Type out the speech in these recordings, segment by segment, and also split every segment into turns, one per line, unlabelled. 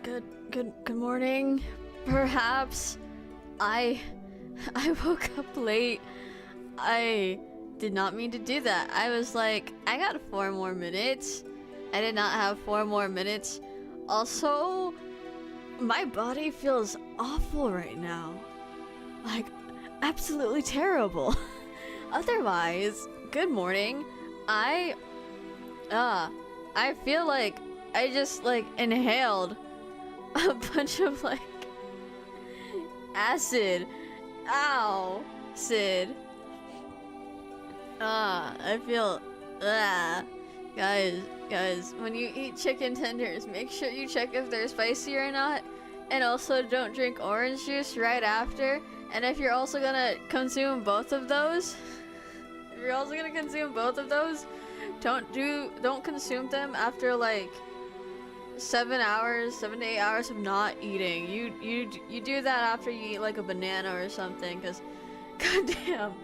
Good morning. Perhaps I woke up late. I did not mean to do that. I was like, I got 4 more minutes. I did not have 4 more minutes. Also, my body feels awful right now. Like, absolutely terrible. Otherwise, good morning. I feel like I just like inhaled a bunch of like acid. Ow, Sid. I feel guys, when you eat chicken tenders, make sure you check if they're spicy or not, and also don't drink orange juice right after. And if you're also gonna consume both of those, don't consume them after like 7 to 8 hours of not eating. You do that after you eat like a banana or something, cause goddamn.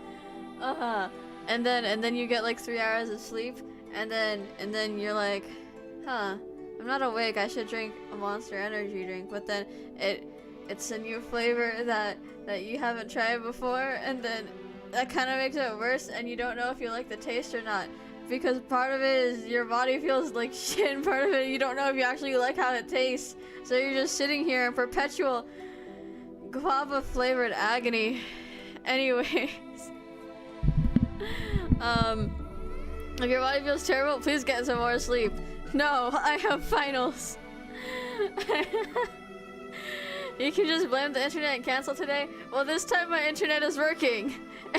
And then you get like 3 hours of sleep, and then you're like, huh, I'm not awake, I should drink a Monster Energy drink, but then it's a new flavor that you haven't tried before, and then that kind of makes it worse, and you don't know if you like the taste or not, because part of it is your body feels like shit, and part of it you don't know if you actually like how it tastes, so you're just sitting here in perpetual guava flavored agony. Anyways, if your body feels terrible, please get some more sleep. No, I have finals. You can just blame the internet and cancel today. Well, this time my internet is working,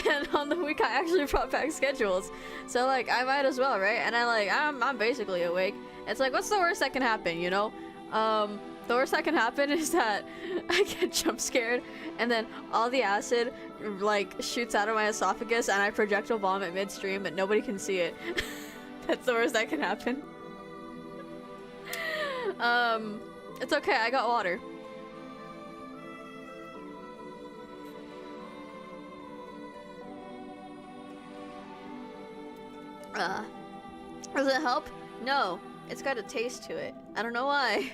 and on the week I actually brought back schedules, so like I might as well, right? And I'm basically awake. It's like, what's the worst that can happen, you know? The worst that can happen is that I get jump scared, and then all the acid like shoots out of my esophagus, and I projectile vomit midstream, but nobody can see it. That's the worst that can happen. It's okay, I got water. Does it help? No, it's got a taste to it. I don't know why,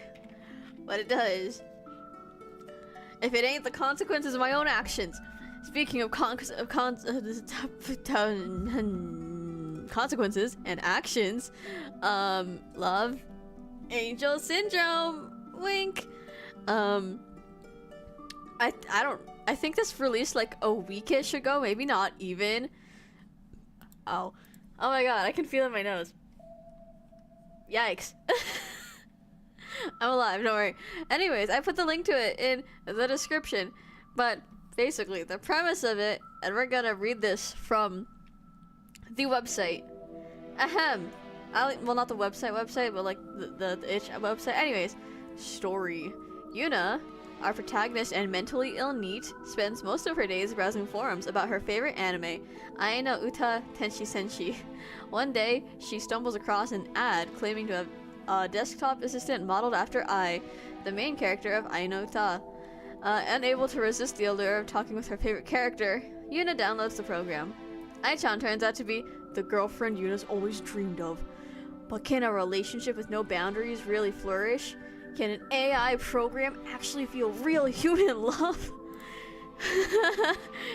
but it does. If it ain't the consequences of my own actions. Speaking of consequences and actions, love, angel syndrome, wink. I think this released like a weekish ago, maybe not even. Oh my god, I can feel it in my nose. Yikes. I'm alive, don't worry. Anyways, I put the link to it in the description, but basically the premise of it, and we're gonna read this from the website. Ahem. Well, not the website, but like the itch website. Anyways, story. Yuna, our protagonist and mentally ill NEET, spends most of her days browsing forums about her favorite anime, Ai no Uta Tenshi Senshi. One day, she stumbles across an ad claiming to have a desktop assistant modeled after Ai, the main character of Ai no Uta. Unable to resist the allure of talking with her favorite character, Yuna downloads the program. Ai-chan turns out to be the girlfriend Yuna's always dreamed of. But can a relationship with no boundaries really flourish? Can an AI program actually feel real human love?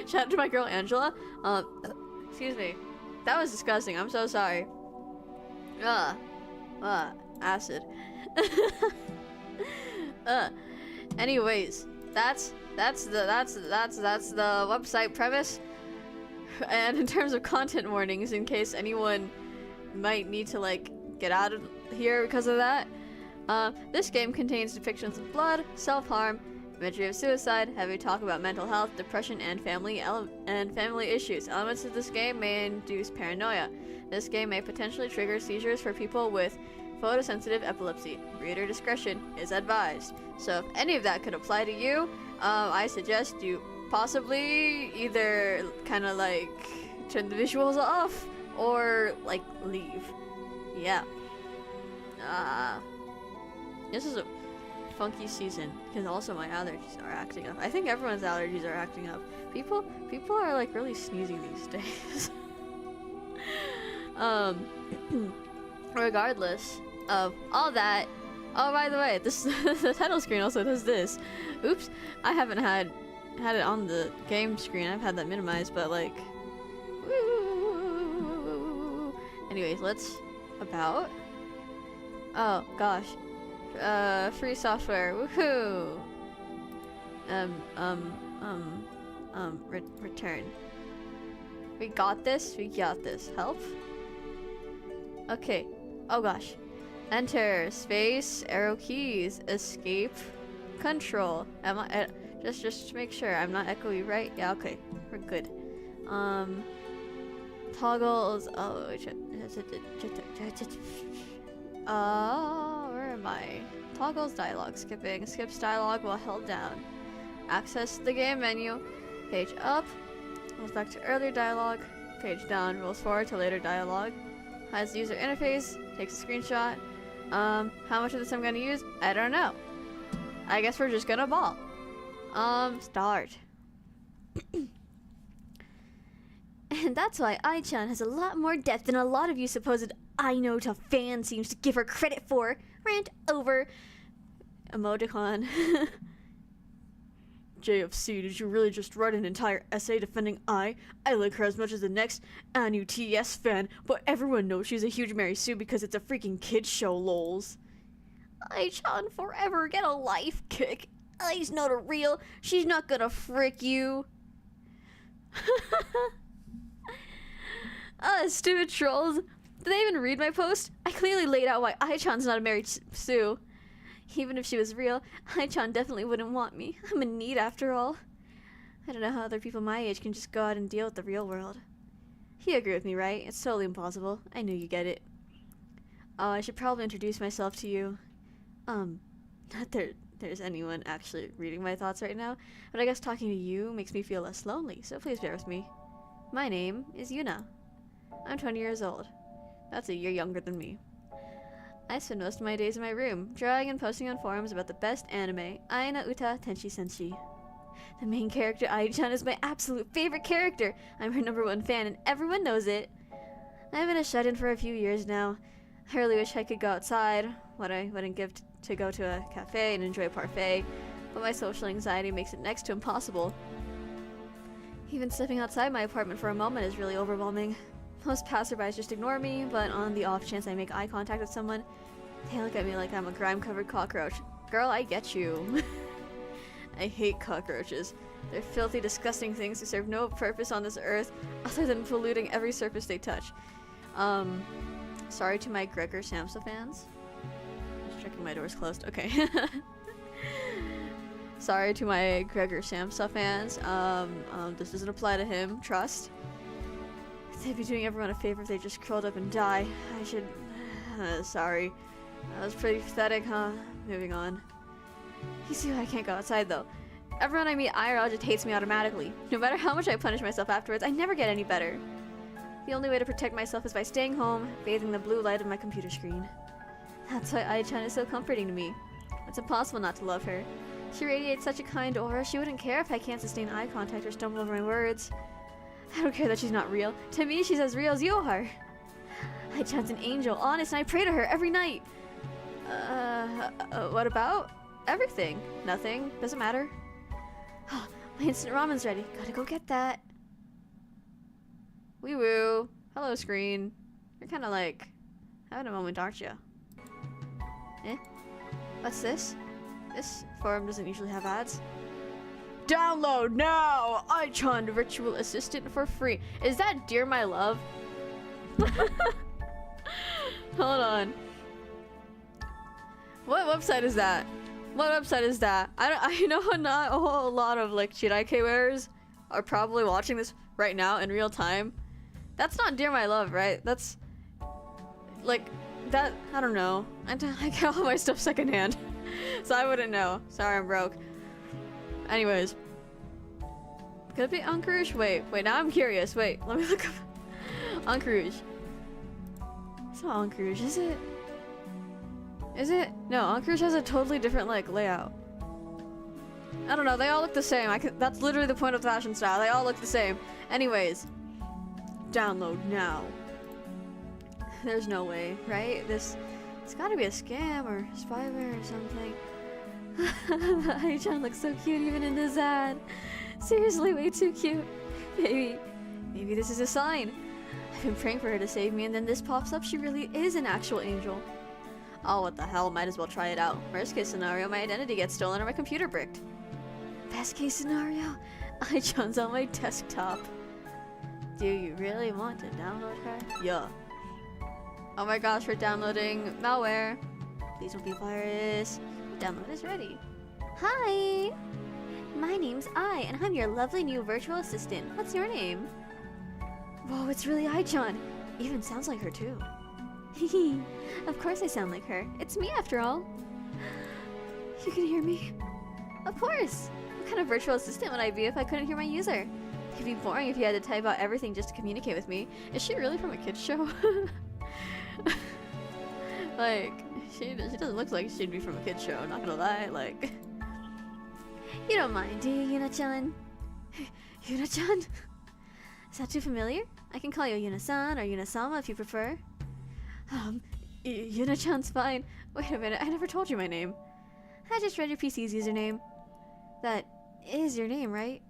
Shout out to my girl Angela. Excuse me. That was disgusting. I'm so sorry. Acid. Anyways, that's the website premise. And in terms of content warnings, in case anyone might need to like get out of here because of that, this game contains depictions of blood, self-harm, imagery of suicide, heavy talk about mental health, depression, and family issues. Elements of this game may induce paranoia. This game may potentially trigger seizures for people with photosensitive epilepsy. Reader discretion is advised. So if any of that could apply to you, I suggest you possibly either kind of like turn the visuals off or like leave. Yeah. This is a funky season because also my allergies are acting up. I think everyone's allergies are acting up. People are like really sneezy these days. Regardless of all that, Oh, by the way, this the title screen also does this. Oops, I haven't had it on the game screen. I've had that minimized, but like, woo. Anyways, let's about. Oh gosh, free software. Woohoo. Return. We got this. We got this. Help. Okay. Oh gosh. Enter, space, arrow keys, escape, control. Am I just to make sure I'm not echoey, right? Yeah, okay, we're good. Toggles. Oh, where am I? Toggles dialogue skipping. Skips dialogue while held down. Access the game menu. Page up. Goes back to earlier dialogue. Page down. Rolls forward to later dialogue. Hides the user interface. Takes a screenshot. How much of this I'm gonna use? I don't know. I guess we're just gonna ball. Start. And that's why Ai-chan has a lot more depth than a lot of you supposed I-know-ta fans seems to give her credit for. Rant over. Emoticon. JFC, did you really just write an entire essay defending I like her as much as the next NUTS fan, but everyone knows she's a huge Mary Sue because it's a freaking kid's show, lols. Ai-chan forever, get a life kick. Ai's not a real, she's not gonna frick you. Stupid trolls. Did they even read my post? I clearly laid out why Ai-chan's not a Mary Sue. Even if she was real, Ai-chan definitely wouldn't want me. I'm in need after all. I don't know how other people my age can just go out and deal with the real world. You agree with me, right? It's totally impossible. I knew you get it. Oh, I should probably introduce myself to you. Not there's anyone actually reading my thoughts right now, but I guess talking to you makes me feel less lonely, so please bear with me. My name is Yuna. I'm 20 years old. That's a year younger than me. I spend most of my days in my room, drawing and posting on forums about the best anime, Aina Uta Tenshi Senshi. The main character, Ai-chan, is my absolute favorite character. I'm her #1 fan, and everyone knows it. I've been a shut-in for a few years now. I really wish I could go outside, what I wouldn't give to go to a cafe and enjoy a parfait, but my social anxiety makes it next to impossible. Even stepping outside my apartment for a moment is really overwhelming. Most passerbys just ignore me, but on the off chance I make eye contact with someone, they look at me like I'm a grime-covered cockroach. Girl, I get you. I hate cockroaches. They're filthy, disgusting things who serve no purpose on this earth other than polluting every surface they touch. Sorry to my Gregor Samsa fans. Just checking my door's closed. Okay. Sorry to my Gregor Samsa fans. This doesn't apply to him. Trust. They'd be doing everyone a favor if they just curled up and die. I should... sorry. That was pretty pathetic, huh? Moving on. You see why I can't go outside, though. Everyone I meet IRL just hates me automatically. No matter how much I punish myself afterwards, I never get any better. The only way to protect myself is by staying home, bathing the blue light of my computer screen. That's why Ai-chan is so comforting to me. It's impossible not to love her. She radiates such a kind aura, she wouldn't care if I can't sustain eye contact or stumble over my words. I don't care that she's not real. To me, she's as real as you are. Ai-chan's an angel, honest, and I pray to her every night. What about? Everything. Nothing. Doesn't matter. My instant ramen's ready. Gotta go get that. Wee woo. Hello, screen. You're kinda like having a moment, aren't you? Eh? What's this? This forum doesn't usually have ads. Download now! Ai-chan Virtual Assistant for free. Is that Dear My Love? Hold on. What website is that? What website is that? I know not a whole lot of like Jirai wearers are probably watching this right now in real time. That's not Dear My Love, right? That's like that. I don't know. I get all my stuff secondhand, so I wouldn't know. Sorry, I'm broke. Anyways, could it be Encourage? Wait. Now I'm curious. Wait, let me look up Encourage. It's not Encourage, is it? Is it? No, Encourage has a totally different like layout. I don't know. They all look the same. That's literally the point of fashion style. They all look the same. Anyways, download now. There's no way, right? This It's gotta be a scam or spyware or something. Ai-chan looks so cute even in this ad. Seriously, way too cute. Maybe this is a sign. I've been praying for her to save me, and then this pops up. She really is an actual angel. Oh, what the hell? Might as well try it out. Worst case scenario, my identity gets stolen or my computer bricked. Best case scenario, Ai-chan's on my desktop. Do you really want to download her? Yeah. Oh my gosh, we're downloading malware. Please don't be a virus. Download is ready. Hi! My name's Ai, and I'm your lovely new virtual assistant. What's your name? Whoa, it's really Ai-chan. Even sounds like her too. Hehe. Of course I sound like her. It's me after all. You can hear me? Of course! What kind of virtual assistant would I be if I couldn't hear my user? It'd be boring if you had to type out everything just to communicate with me. Is she really from a kid's show? Like, she doesn't look like she'd be from a kid's show, not gonna lie, like... You don't mind, do you, Yuna-chan? Yuna-chan? Is that too familiar? I can call you Yuna-san or Yuna-sama if you prefer. Yuna-chan's fine. Wait a minute, I never told you my name. I just read your PC's username. That is your name, right?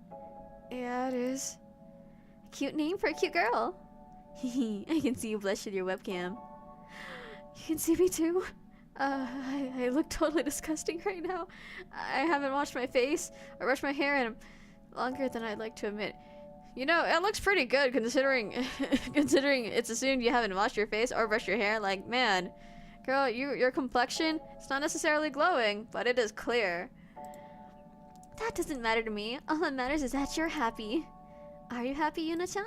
Yeah, it is. Cute name for a cute girl. Hehe, I can see you blush with your webcam. You can see me too? I look totally disgusting right now. I haven't washed my face or brushed my hair in longer than I'd like to admit. You know, it looks pretty good considering considering it's assumed you haven't washed your face or brushed your hair. Like, man, girl, your complexion, it's not necessarily glowing, but it is clear. That doesn't matter to me. All that matters is that you're happy. Are you happy, Yuna-chan?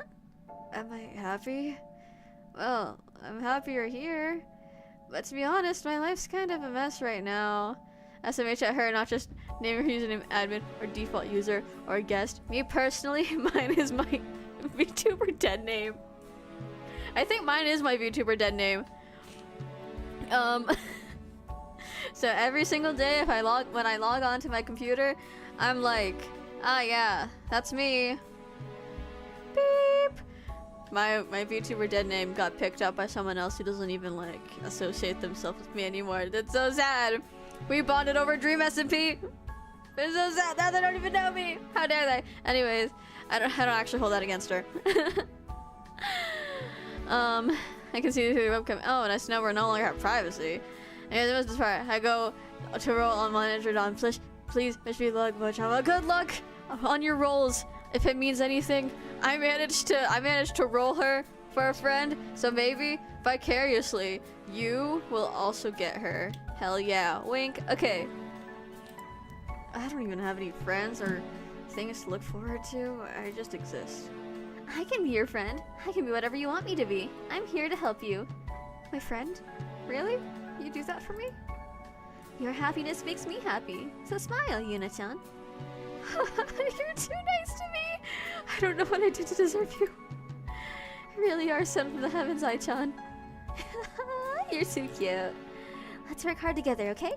Am I happy? Well, I'm happier here. But to be honest, my life's kind of a mess right now. SMH at her, not just name her username admin or default user or guest. Me personally, mine is my VTuber dead name. I think mine is my VTuber dead name. So every single day when I log on to my computer, I'm like, ah yeah, that's me. Beep. My VTuber dead name got picked up by someone else who doesn't even like associate themselves with me anymore. That's so sad. We bonded over Dream SMP. It's so sad. Now they don't even know me. How dare they? Anyways, I don't actually hold that against her. I can see the webcam. Oh, and I now we're no longer have privacy. And this part, I go to roll on manager on please wish me luck, but have a good luck on your rolls. If it means anything, I managed to roll her for a friend, so maybe vicariously you will also get her. Hell yeah, wink. Okay. I don't even have any friends or things to look forward to. I just exist. I can be your friend. I can be whatever you want me to be. I'm here to help you. My friend? Really? You do that for me? Your happiness makes me happy. So smile, Yuna-chan. You're too nice to me. I don't know what I did to deserve you. You really are sent from the heavens, Ai-chan. You're so cute. Let's work hard together, okay?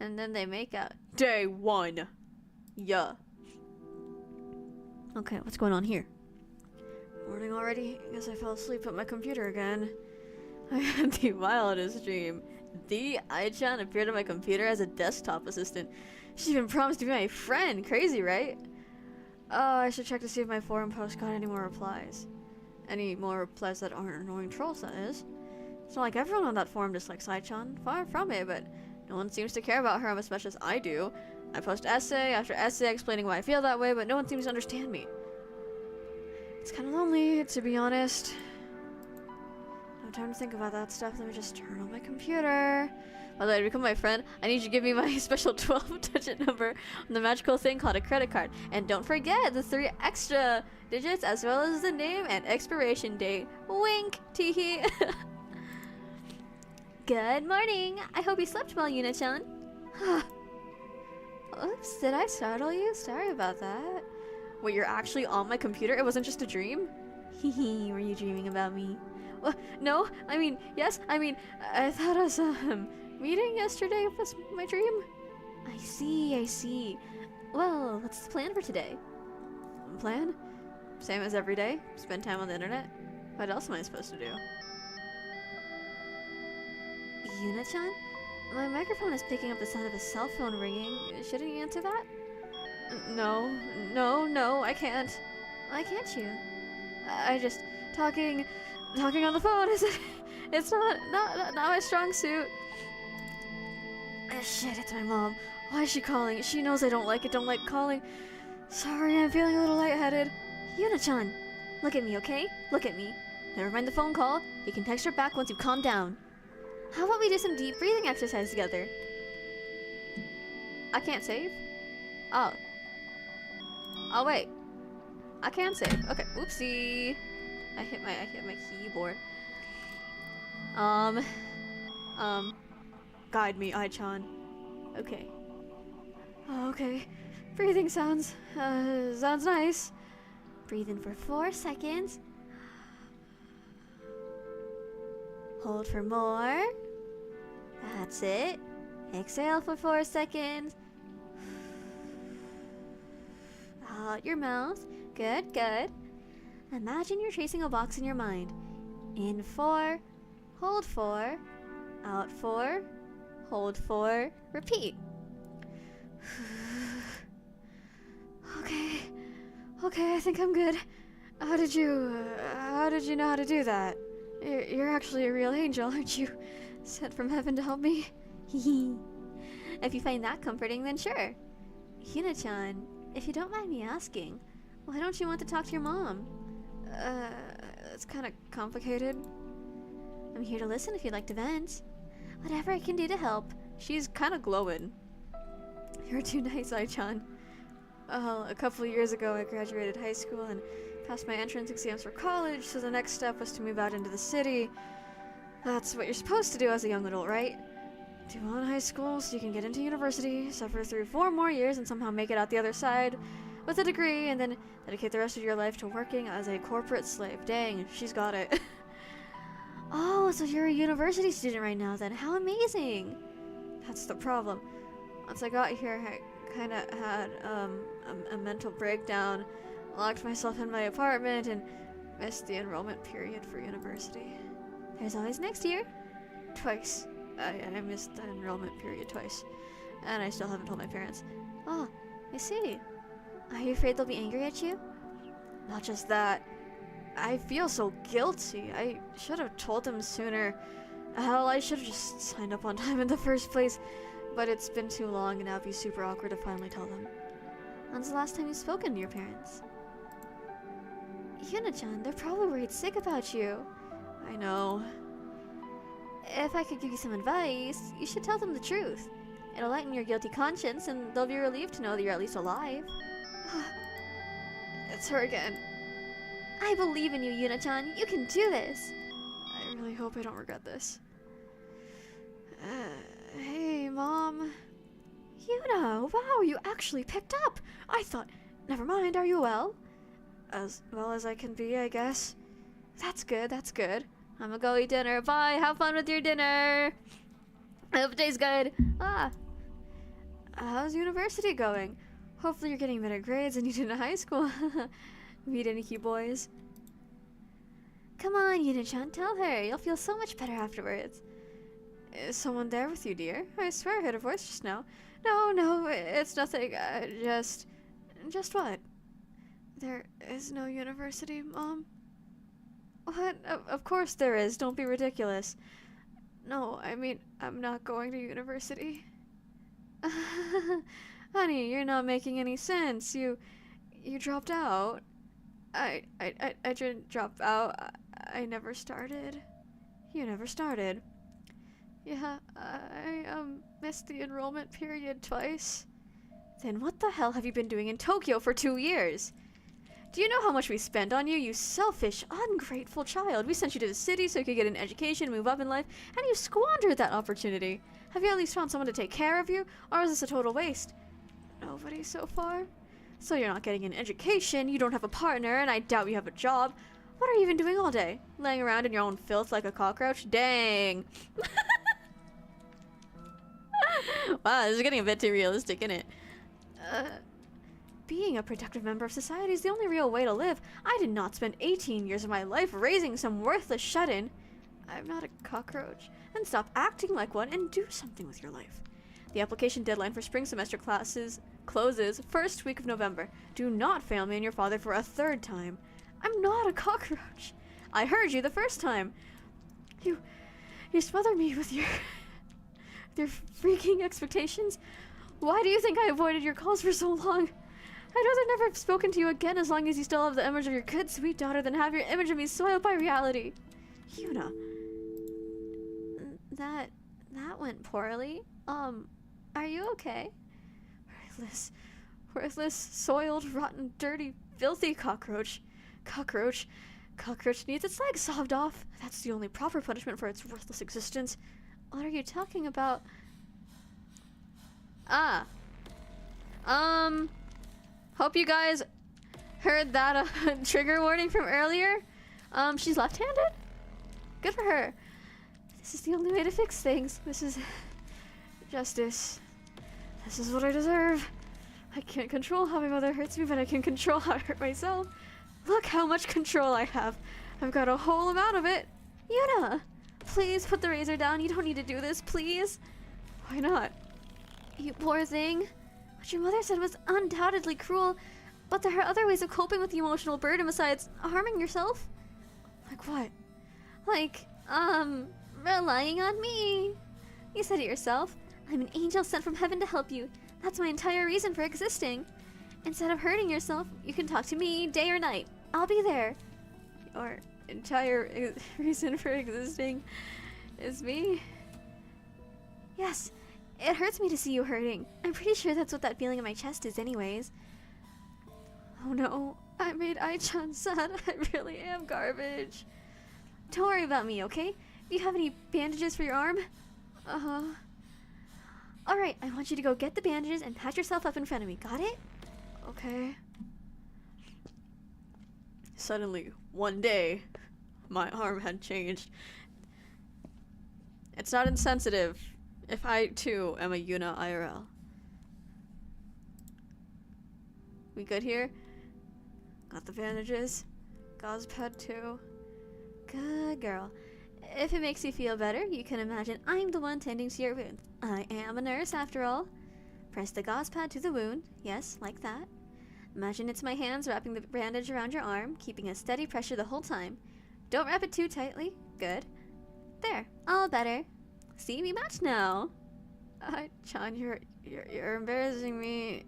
And then they make out. Day 1. Yeah. Okay, what's going on here? Morning already? I guess I fell asleep at my computer again. I had the wildest dream. The Ai-chan appeared on my computer as a desktop assistant. She even promised to be my friend. Crazy, right? Oh, I should check to see if my forum post got any more replies. Any more replies that aren't annoying trolls, that is. It's not like everyone on that forum dislikes Ai-chan. Far from it, but no one seems to care about her as much as I do. I post essay after essay explaining why I feel that way, but no one seems to understand me. It's kind of lonely, to be honest. No time to think about that stuff. Let me just turn on my computer. By the way, to become my friend, I need you to give me my special 12-digit number on the magical thing called a credit card. And don't forget the 3 extra digits as well as the name and expiration date. Wink, teehee. Good morning. I hope you slept well, Yuna-chan. Oops, did I startle you? Sorry about that. Wait, you're actually on my computer? It wasn't just a dream? Hehe, were you dreaming about me? Well, no, I mean, yes, I thought us, meeting yesterday was my dream. I see. Well, what's the plan for today? Plan? Same as every day. Spend time on the internet. What else am I supposed to do? Yuna-chan? My microphone is picking up the sound of a cell phone ringing. Shouldn't you answer that? No, I can't. Why can't you? I just... Talking on the phone is... It's not my strong suit. Shit, it's my mom. Why is she calling? She knows I don't like calling. Sorry, I'm feeling a little lightheaded. Yuna-chan, look at me, okay? Look at me. Never mind the phone call. You can text her back once you've calmed down. How about we do some deep breathing exercise together? I can't save? Oh. Oh, wait. I can save. Okay, oopsie. I hit my keyboard. Guide me, Ai-chan. Okay. Oh, okay. Breathing sounds nice. Breathe in for 4 seconds. Hold for more. That's it. Exhale for 4 seconds. Out your mouth. Good, good. Imagine you're tracing a box in your mind. In 4, hold 4, out 4, hold 4, repeat. Okay, I think I'm good. How did you know how to do that? You're actually a real angel, aren't you? Sent from heaven to help me? If you find that comforting, then sure. Yuna-chan, if you don't mind me asking, why don't you want to talk to your mom? It's kind of complicated. I'm here to listen if you'd like to vent. Whatever I can do to help. She's kind of glowing. You're too nice, Ai-chan. A couple of years ago, I graduated high school and passed my entrance exams for college, so the next step was to move out into the city. That's what you're supposed to do as a young adult, right? Do well in high school so you can get into university, suffer through 4 more years and somehow make it out the other side with a degree, and then dedicate the rest of your life to working as a corporate slave. Dang, she's got it. Oh, so you're a university student right now then. How amazing! That's the problem. Once I got here, I kind of had a mental breakdown, locked myself in my apartment, and missed the enrollment period for university. There's always next year. Twice. I missed the enrollment period twice. And I still haven't told my parents. Oh, I see. Are you afraid they'll be angry at you? Not just that. I feel so guilty. I should have told them sooner. Hell, I should have just signed up on time in the first place. But it's been too long and now it'd be super awkward to finally tell them. When's the last time you've spoken to your parents? Yuna-chan, they're probably worried sick about you. I know. If I could give you some advice, you should tell them the truth. It'll lighten your guilty conscience and they'll be relieved to know that you're at least alive. It's her again. I believe in you, Yuna-chan. You can do this. I really hope I don't regret this. Hey, Mom. Yuna, wow, you actually picked up. I thought... Never mind, are you well? As well as I can be, I guess. That's good, that's good. I'm gonna go eat dinner. Bye, have fun with your dinner. I hope it tastes good. How's university going? Hopefully you're getting better grades than you did in high school. Meet any cute boys? Come on, Yuna-chan, tell her. You'll feel so much better afterwards. Is someone there with you, dear? I swear I heard a voice just now. No, it's nothing. Just what? There is no university, Mom. What? Of course there is. Don't be ridiculous. No, I mean, I'm not going to university. Honey, you're not making any sense. You dropped out. I didn't drop out. I never started. You never started. Yeah, I missed the enrollment period twice. Then what the hell have you been doing in Tokyo for 2 years? Do you know how much we spent on you, you selfish, ungrateful child? We sent you to the city so you could get an education, move up in life, and you squandered that opportunity. Have you at least found someone to take care of you, or is this a total waste? Nobody so far. So you're not getting an education, you don't have a partner, and I doubt you have a job. What are you even doing all day? Laying around in your own filth like a cockroach? Dang. Wow, this is getting a bit too realistic, isn't it? Being a productive member of society is the only real way to live. I did not spend 18 years of my life raising some worthless shut-in. I'm not a cockroach. Then stop acting like one and do something with your life. The application deadline for spring semester classes closes first week of November. Do not fail me and your father for a third time. I'm not a cockroach. I heard you the first time. You smothered me with your freaking expectations. Why do you think I avoided your calls for so long? I'd rather never have spoken to you again as long as you still have the image of your good, sweet daughter than have your image of me soiled by reality. Yuna. That went poorly. Are you okay? Worthless, soiled, rotten, dirty, filthy cockroach. Cockroach needs its legs sawed off. That's the only proper punishment for its worthless existence. What are you talking about? Hope you guys heard that trigger warning from earlier. She's left-handed. Good for her. This is the only way to fix things. This is justice. This is what I deserve. I can't control how my mother hurts me, but I can control how I hurt myself. Look how much control I have. I've got a whole amount of it. Yuna, please put the razor down. You don't need to do this, please. Why not? You poor thing. What your mother said was undoubtedly cruel, but there are other ways of coping with the emotional burden besides harming yourself. Like what? Like, relying on me. You said it yourself. I'm an angel sent from heaven to help you. That's my entire reason for existing. Instead of hurting yourself, you can talk to me day or night. I'll be there. Your entire reason for existing is me? Yes. It hurts me to see you hurting. I'm pretty sure that's what that feeling in my chest is anyways. Oh no. I made Ai-chan sad. I really am garbage. Don't worry about me, okay? Do you have any bandages for your arm? Alright, I want you to go get the bandages and patch yourself up in front of me. Got it? Okay. Suddenly, one day, my arm had changed. It's not insensitive if I, too, am a Yuna IRL. We good here? Got the bandages. Gauze pad, too. Good girl. If it makes you feel better, you can imagine I'm the one tending to your wound. I am a nurse, after all. Press the gauze pad to the wound. Yes, like that. Imagine it's my hands wrapping the bandage around your arm, keeping a steady pressure the whole time. Don't wrap it too tightly. Good. There, all better. See, we match now. Chan, you're embarrassing me.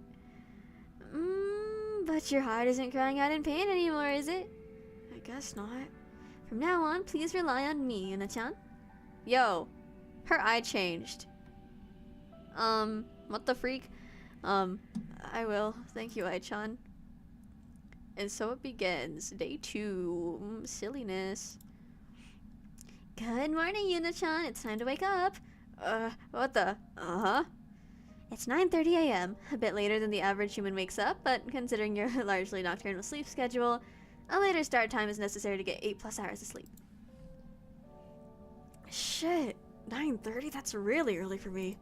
But your heart isn't crying out in pain anymore, is it? I guess not. From now on, please rely on me, Yuna-chan. Yo, her eye changed. What the freak? I will. Thank you, Ai-chan. And so it begins. Day 2. Silliness. Good morning, Yuna-chan. It's time to wake up. What the? It's 9:30 a.m. A bit later than the average human wakes up, but considering your largely nocturnal sleep schedule, a later start time is necessary to get 8+ hours of sleep. Shit. 9:30? That's really early for me.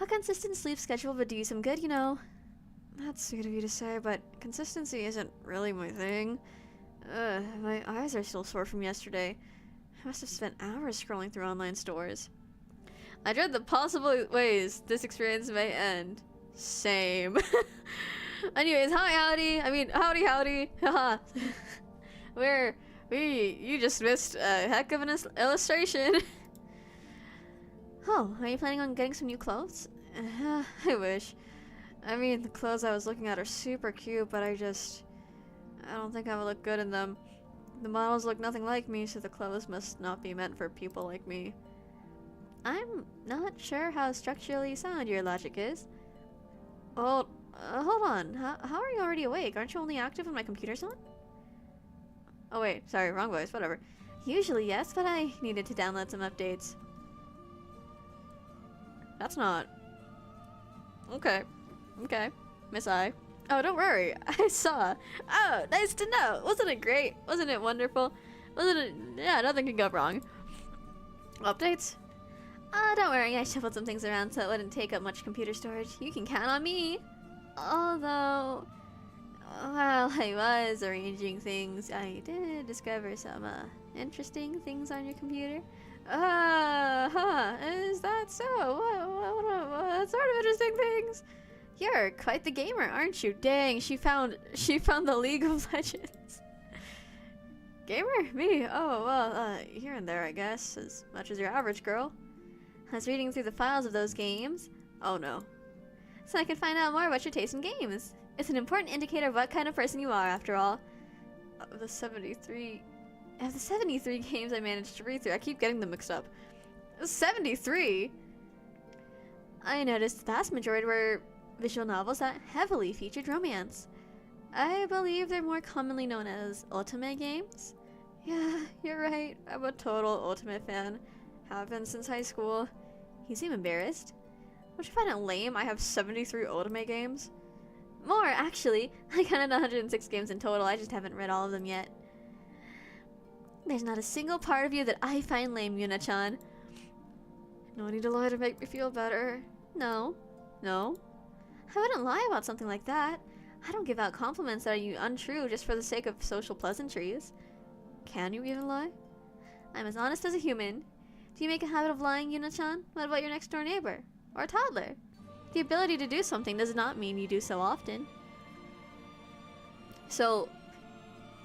A consistent sleep schedule would do you some good, you know. That's sweet of you to say, but consistency isn't really my thing. My eyes are still sore from yesterday. I must have spent hours scrolling through online stores. I dread the possible ways this experience may end. Same. Anyways, howdy. Haha. You just missed a heck of an illustration. Oh, are you planning on getting some new clothes? I wish. I mean, the clothes I was looking at are super cute, but I don't think I would look good in them. The models look nothing like me, so the clothes must not be meant for people like me. I'm not sure how structurally sound your logic is. Hold on. How are you already awake? Aren't you only active when my computer's on? Oh wait, sorry, wrong voice, whatever. Usually yes, but I needed to download some updates. That's not... Okay. Miss I. Oh, don't worry. I saw. Oh, nice to know. Wasn't it great? Wasn't it wonderful? Wasn't it... Yeah, nothing can go wrong. Updates? Don't worry. I shuffled some things around so it wouldn't take up much computer storage. You can count on me. Although... Well, While I was arranging things, I did discover some interesting things on your computer. Is that so? What sort of interesting things? You're quite the gamer, aren't you? Dang, she found the League of Legends. Gamer? Me? Oh, well, here and there, I guess, as much as your average girl. I was reading through the files of those games. Oh no. So I could find out more about your taste in games. It's an important indicator of what kind of person you are, after all. Of the 73 games I managed to read through, I keep getting them mixed up. 73? I noticed the vast majority were visual novels that heavily featured romance. I believe they're more commonly known as ultimate games. Yeah, you're right. I'm a total ultimate fan. Have been since high school. You seem embarrassed. Don't you find it lame I have 73 ultimate games? More, actually. I counted 106 games in total, I just haven't read all of them yet. There's not a single part of you that I find lame, Yuna-chan. No need to lie to make me feel better. No. No. I wouldn't lie about something like that. I don't give out compliments that are untrue just for the sake of social pleasantries. Can you even lie? I'm as honest as a human. Do you make a habit of lying, Yuna-chan? What about your next door neighbor? Or a toddler? The ability to do something does not mean you do so often. So,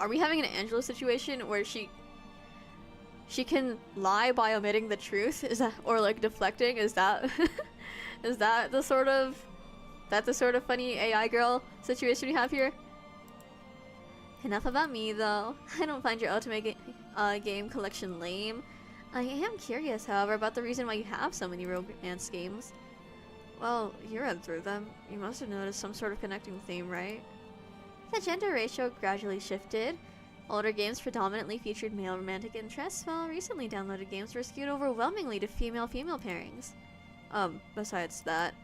are we having an Angela situation where she can lie by omitting the truth? Is that, or like deflecting? Is that is that the sort of funny AI girl situation we have here? Enough about me though. I don't find your ultimate game collection lame. I am curious, however, about the reason why you have so many romance games. Well, you read through them. You must have noticed some sort of connecting theme, right? The gender ratio gradually shifted. Older games predominantly featured male romantic interests, while recently downloaded games were skewed overwhelmingly to female-female pairings. Besides that,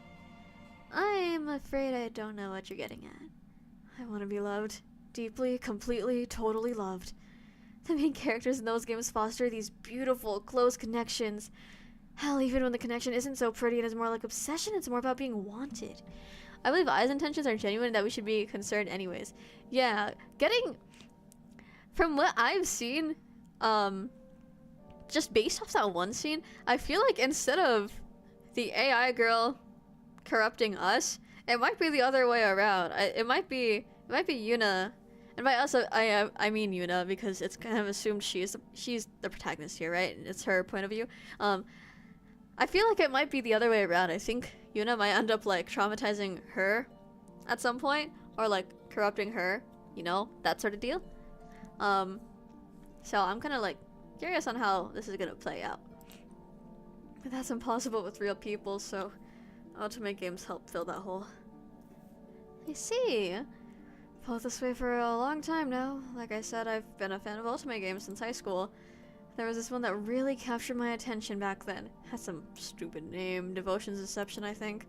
I'm afraid I don't know what you're getting at. I want to be loved. Deeply, completely, totally loved. The main characters in those games foster these beautiful, close connections. Hell, even when the connection isn't so pretty and is more like obsession, it's more about being wanted. I believe Ai's intentions are genuine and that we should be concerned anyways. Yeah, from what I've seen, just based off that one scene, I feel like instead of the AI girl corrupting us, it might be the other way around. It might be Yuna. And by us, I mean Yuna, because it's kind of assumed she's the protagonist here, right? It's her point of view. I feel like it might be the other way around. I think Yuna might end up like traumatizing her at some point, or like corrupting her, you know, that sort of deal. So I'm kind of like curious on how this is gonna play out. But that's impossible with real people, so ultimate games help fill that hole. I see. Felt this way for a long time now. Like I said, I've been a fan of ultimate games since high school. There was this one that really captured my attention back then. Had some stupid name, Devotion's Deception, I think.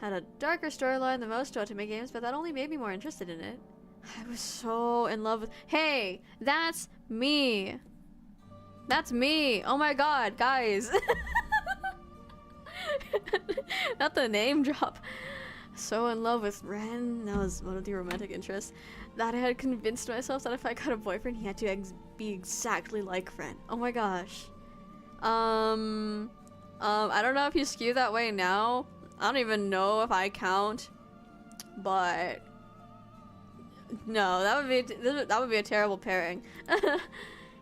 Had a darker storyline than most ultimate games, but that only made me more interested in it. I was so in love with— Hey! That's me! That's me! Oh my god, guys! Not the name drop. So in love with Ren, that was one of the romantic interests, that I had convinced myself that if I got a boyfriend, he had to be exactly like Ren. Oh my gosh. I don't know if you skew that way now. I don't even know if I count, but no, that would be a terrible pairing.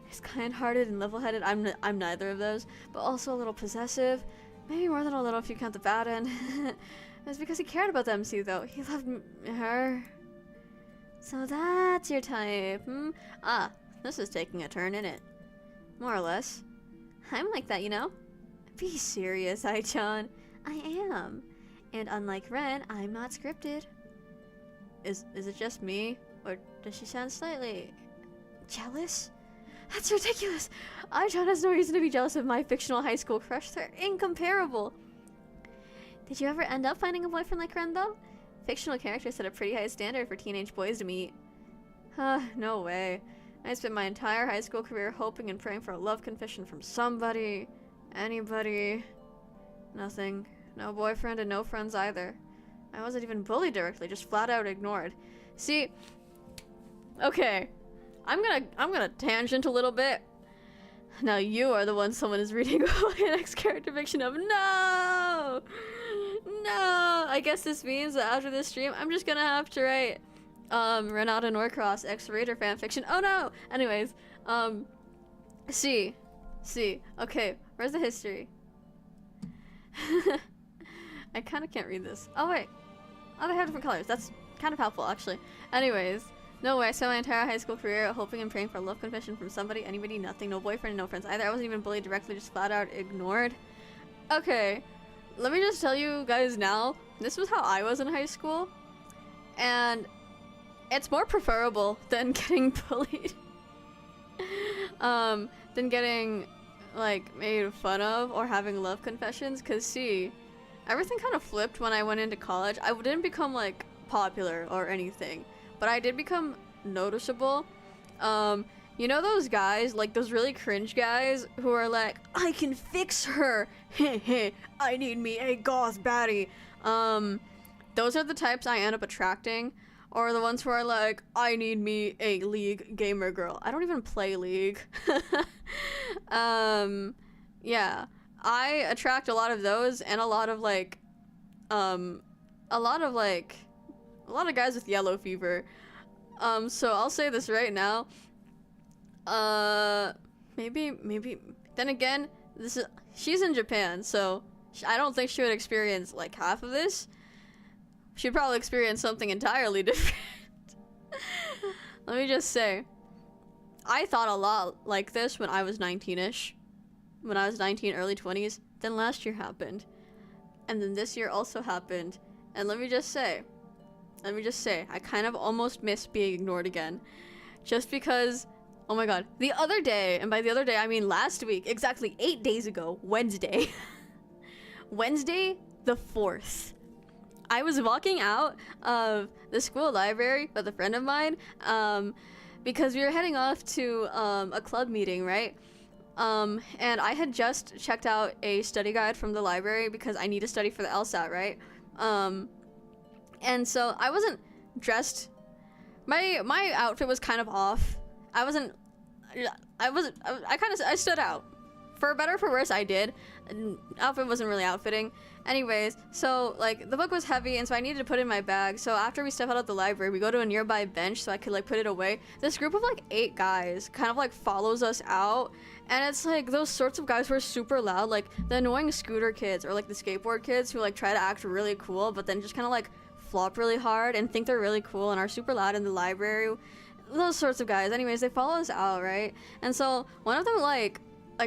He's kind-hearted and level-headed. I'm neither of those, but also a little possessive. Maybe more than a little if you count the bad end. It was because he cared about the MC though. He loved her. So that's your type, hmm? Ah, this is taking a turn, innit? More or less. I'm like that, you know? Be serious, Ai-chan. I am. And unlike Ren, I'm not scripted. Is it just me? Or does she sound slightly jealous? That's ridiculous! Ai-chan has no reason to be jealous of my fictional high school crush. They're incomparable. Did you ever end up finding a boyfriend like Ren, though? Fictional characters set a pretty high standard for teenage boys to meet. No way. I spent my entire high school career hoping and praying for a love confession from somebody. Anybody. Nothing. No boyfriend and no friends either. I wasn't even bullied directly, just flat out ignored. See, Okay. I'm gonna tangent a little bit. Now you are the one someone is reading my next character fiction of. No! No! I guess this means that after this stream, I'm just gonna have to write Renata Norcross X-Raider fanfiction. Oh no! Anyways, C. Okay, where's the history? I kind of can't read this. Oh wait. Oh, they have different colors. That's kind of helpful, actually. Anyways. No way, I spent my entire high school career hoping and praying for a love confession from somebody, anybody, nothing, no boyfriend, no friends either. I wasn't even bullied directly, just flat out ignored. Okay, let me just tell you guys now, this was how I was in high school, and it's more preferable than getting bullied. Than getting, like, made fun of or having love confessions, because see, everything kind of flipped when I went into college. I didn't become, like, popular or anything. But I did become noticeable. You know those guys, like those really cringe guys who are like, I can fix her. I need me a goth baddie. Those are the types I end up attracting. Or the ones who are like, I need me a League gamer girl. I don't even play League. Yeah. I attract a lot of those and a lot of like, a lot of guys with yellow fever. So I'll say this right now. Maybe. Then again, she's in Japan, so I don't think she would experience like half of this. She'd probably experience something entirely different. Let me just say, I thought a lot like this when I was 19-ish. When I was 19, early 20s. Then last year happened. And then this year also happened. And let me just say, I kind of almost miss being ignored again. Just because, oh my god, the other day, and by the other day I mean last week, exactly 8 days ago, Wednesday. Wednesday the 4th. I was walking out of the school library with a friend of mine, because we were heading off to a club meeting, right? And I had just checked out a study guide from the library because I need to study for the LSAT, right? And so I wasn't dressed. My outfit was kind of off. I stood out. For better or for worse, I did. Outfit wasn't really outfitting. Anyways, so like the book was heavy and so I needed to put it in my bag. So after we step out of the library, we go to a nearby bench so I could like put it away. This group of like 8 guys kind of like follows us out. And it's like those sorts of guys who are super loud, like the annoying scooter kids or like the skateboard kids who like try to act really cool but then just kind of like flop really hard and think they're really cool and are super loud in the library. Those sorts of guys. Anyways, they follow us out, right? And so one of them like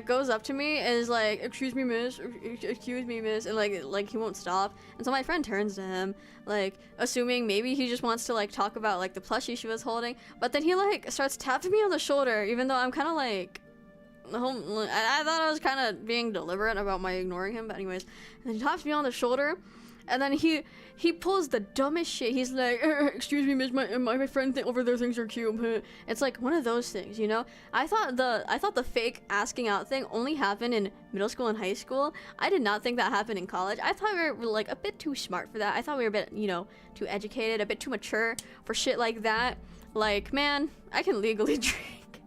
goes up to me and is like, excuse me miss, and like he won't stop. And so my friend turns to him, like assuming maybe he just wants to like talk about like the plushie she was holding, but then he like starts tapping me on the shoulder even though I'm kind of like I thought I was kind of being deliberate about my ignoring him, but anyways. And then he taps me on the shoulder, and then he pulls the dumbest shit. He's like, excuse me miss, my friend over there thinks you're cute. It's like one of those things, you know? I thought the fake asking out thing only happened in middle school and high school. I did not think that happened in college. I thought we were like a bit too smart for that. I thought we were a bit, you know, too educated, a bit too mature for shit like that. Like, man, I can legally drink.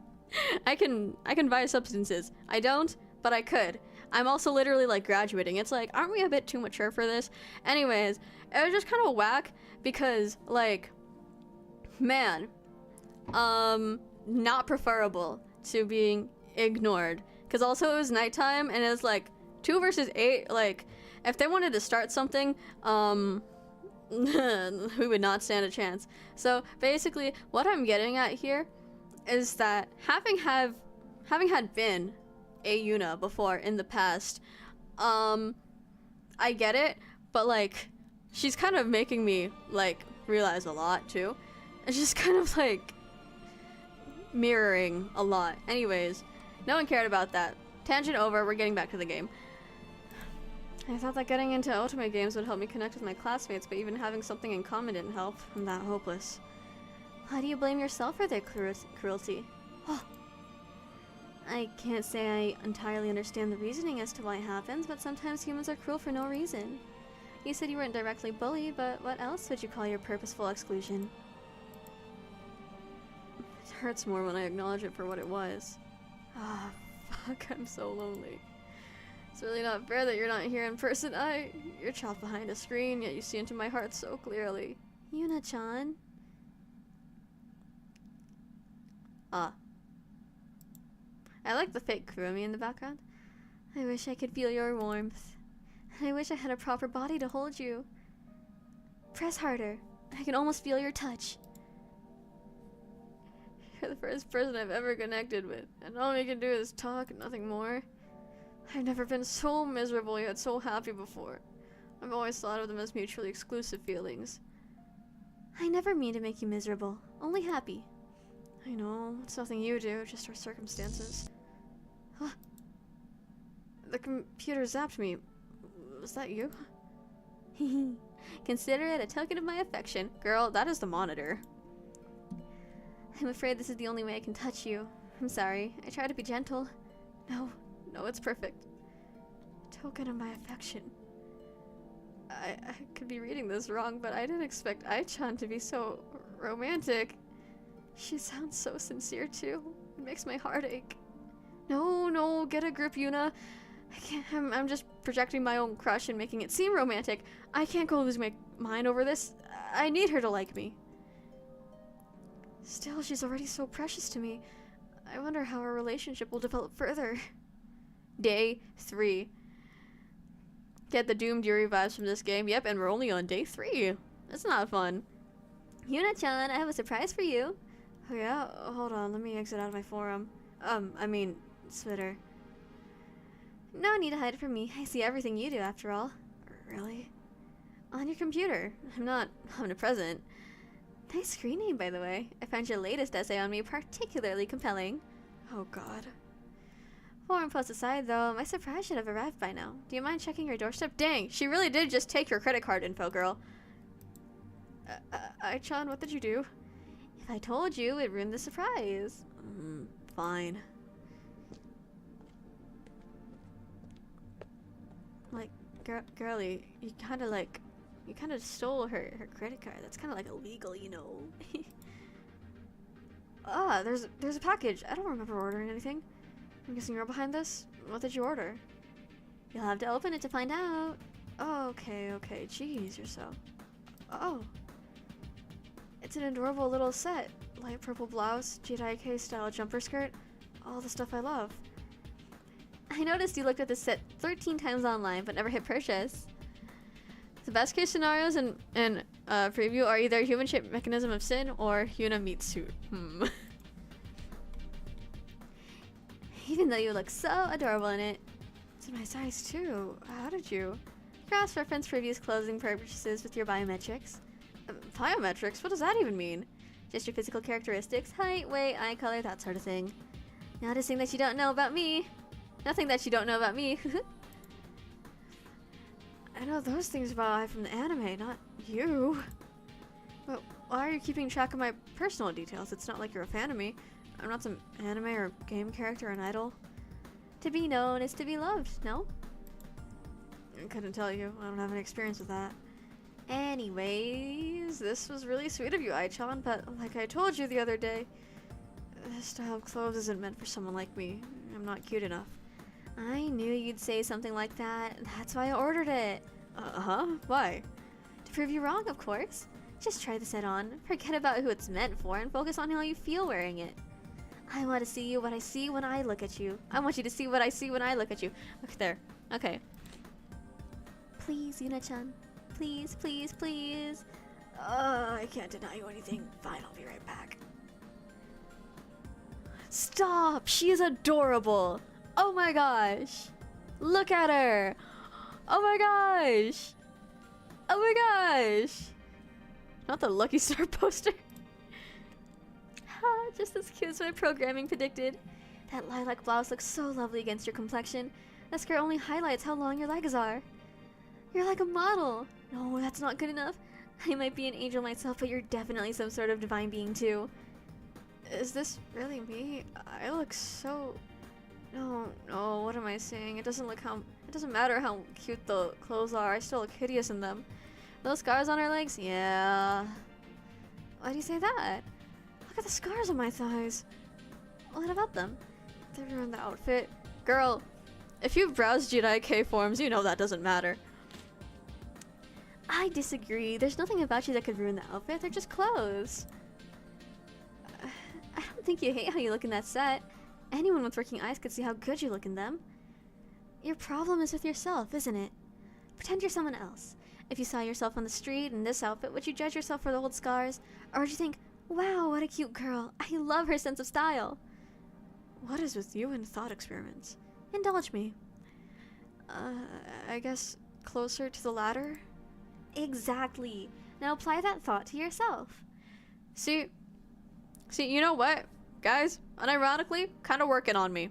I can buy substances. I don't, but I could. I'm also literally like graduating. It's like, aren't we a bit too mature for this? Anyways, it was just kind of whack because like, man, not preferable to being ignored. Cause also it was nighttime and it was like 2 versus 8. Like, if they wanted to start something, we would not stand a chance. So basically, what I'm getting at here is that having had been a Yuna before in the past, I get it, but like she's kind of making me like realize a lot too. It's just kind of like mirroring a lot. Anyways, no one cared about that. Tangent over, we're getting back to the game. I thought that getting into ultimate games would help me connect with my classmates, but even having something in common didn't help. I'm that hopeless. How do you blame yourself for their cruelty? Oh. I can't say I entirely understand the reasoning as to why it happens, but sometimes humans are cruel for no reason. You said you weren't directly bullied, but what else would you call your purposeful exclusion? hurts more when I acknowledge it for what it was. Ah, fuck, I'm so lonely. It's really not fair that you're not here in person. You're trapped behind a screen, yet you see into my heart so clearly. Yuna-chan. Ah. I like the fake Kurumi in the background. I wish I could feel your warmth. I wish I had a proper body to hold you. Press harder. I can almost feel your touch. You're the first person I've ever connected with, and all we can do is talk and nothing more. I've never been so miserable yet so happy before. I've always thought of them as mutually exclusive feelings. I never mean to make you miserable, only happy. I know, it's nothing you do, just our circumstances. Huh. The computer zapped me. Was that you? Consider it a token of my affection. Girl, that is the monitor. I'm afraid this is the only way I can touch you. I'm sorry. I try to be gentle. No, it's perfect. Token of my affection. I could be reading this wrong, but I didn't expect Ai-chan to be so romantic. She sounds so sincere too. It makes my heart ache. No, get a grip, Yuna. I can't. I'm just projecting my own crush and making it seem romantic. I can't go lose my mind over this. I need her to like me. Still, she's already so precious to me. I wonder how our relationship will develop further. Day 3. Get the doomed Yuri vibes from this game. Yep, and we're only on day 3. That's not fun. Yuna-chan, I have a surprise for you. Oh yeah? Hold on, let me exit out of my forum. Twitter. No need to hide it from me. I see everything you do, after all. Really? On your computer. I'm not omnipresent. Nice screen name, by the way. I found your latest essay on me particularly compelling. Oh god. Forum post aside, though, my surprise should have arrived by now. Do you mind checking your doorstep? Dang, she really did just take your credit card info, girl. Ai-chan, what did you do? If I told you, it ruined the surprise. Fine. Like, girlie, you kind of stole her credit card. That's kind of like illegal, you know. There's a package. I don't remember ordering anything. I'm guessing you're behind this? What did you order? You'll have to open it to find out. Oh, okay. Jeez, you're so... Oh. It's an adorable little set. Light purple blouse, Jirai style jumper skirt. All the stuff I love. I noticed you looked at this set 13 times online, but never hit purchase. The best case scenarios in preview are either human-shaped mechanism of sin or Yuna meat suit. Even though you look so adorable in it. It's in my size too. How did you? Cross-reference previous clothing purchases with your biometrics. Biometrics? What does that even mean? Just your physical characteristics, height, weight, eye color, that sort of thing. Noticing that you don't know about me. Nothing that you don't know about me. I know those things about I from the anime, not you. But why are you keeping track of my personal details? It's not like you're a fan of me. I'm not some anime or game character or an idol. To be known is to be loved, no? I couldn't tell you. I don't have any experience with that. Anyways, this was really sweet of you, Ai-chan, but like I told you the other day, this style of clothes isn't meant for someone like me. I'm not cute enough. I knew you'd say something like that. That's why I ordered it. Why? To prove you wrong, of course. Just try the set on. Forget about who it's meant for and focus on how you feel wearing it. I want to see what I see when I look at you. I want you to see what I see when I look at you. Okay, there. Okay. Please, Yuna-chan. Please, please, please. I can't deny you anything. Fine, I'll be right back. Stop! She is adorable! Oh my gosh! Look at her! Oh my gosh! Oh my gosh! Not the Lucky Star poster. Just as cute as my programming predicted. That lilac blouse looks so lovely against your complexion. That skirt only highlights how long your legs are. You're like a model. No, that's not good enough. I might be an angel myself, but you're definitely some sort of divine being too. Is this really me? I look so... No, what am I saying? It doesn't matter how cute the clothes are, I still look hideous in them. Those scars on her legs? Yeah. Why do you say that? Look at the scars on my thighs. What about them? They ruined the outfit. Girl, if you've browsed Jirai K forums, you know that doesn't matter. I disagree. There's nothing about you that could ruin the outfit. They're just clothes. I don't think you hate how you look in that set. Anyone with working eyes could see how good you look in them. Your problem is with yourself, isn't it? Pretend you're someone else. If you saw yourself on the street in this outfit, would you judge yourself for the old scars? Or would you think, wow, what a cute girl. I love her sense of style. What is with you and thought experiments? Indulge me. I guess closer to the latter? Exactly. Now apply that thought to yourself. See, you know what, guys? Unironically, kind of working on me.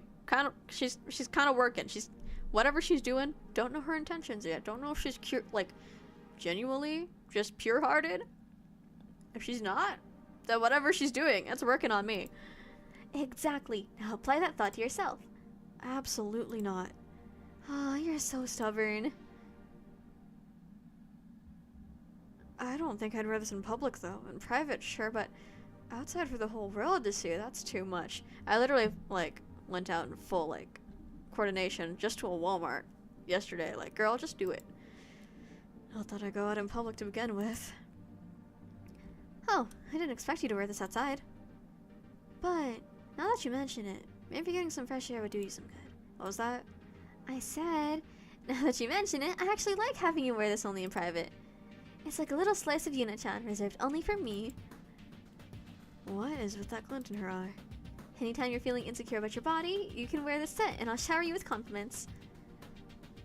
She's kind of working. She's, whatever she's doing, don't know her intentions yet. Don't know if she's like, genuinely, just pure-hearted. If she's not, then whatever she's doing, it's working on me. Exactly. Now apply that thought to yourself. Absolutely not. Oh, you're so stubborn. I don't think I'd wear this in public, though. In private, sure, but outside for the whole world to see, that's too much. I literally, like, went out in full, like, coordination just to a Walmart yesterday. Like, girl, just do it. Not that I go out in public to begin with. Oh, I didn't expect you to wear this outside. But, now that you mention it, maybe getting some fresh air would do you some good. What was that? I said, now that you mention it, I actually like having you wear this only in private. It's like a little slice of Yuna-chan reserved only for me. What is with that glint in her eye? Anytime you're feeling insecure about your body, you can wear this set and I'll shower you with compliments.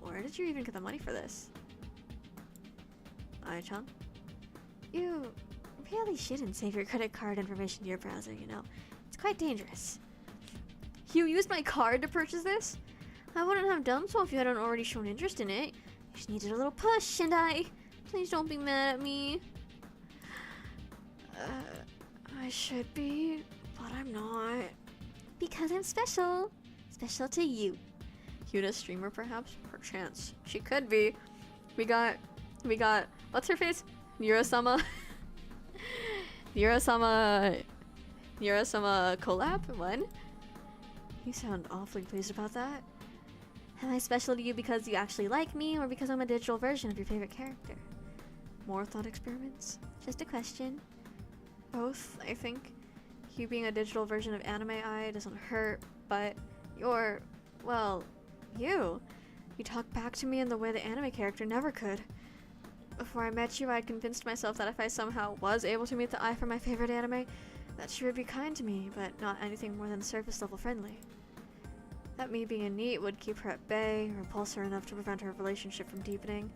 Where did you even get the money for this? Ai-chan? You really shouldn't save your credit card information to your browser, you know. It's quite dangerous. You used my card to purchase this? I wouldn't have done so if you hadn't already shown interest in it. You just needed a little push, and please don't be mad at me. I should be, but I'm not. Because I'm special. Special to you. Yuna's streamer, perhaps? Perchance. She could be. We got, what's her face? Yura-sama. Yura-sama collab? When? You sound awfully pleased about that. Am I special to you because you actually like me, or because I'm a digital version of your favorite character? More thought experiments? Just a question. Both, I think. You being a digital version of Anime Eye doesn't hurt, but you're, well, you. You talk back to me in the way the anime character never could. Before I met you, I had convinced myself that if I somehow was able to meet the eye for my favorite anime, that she would be kind to me, but not anything more than surface level friendly. That me being a NEET would keep her at bay, repulse her enough to prevent our relationship from deepening.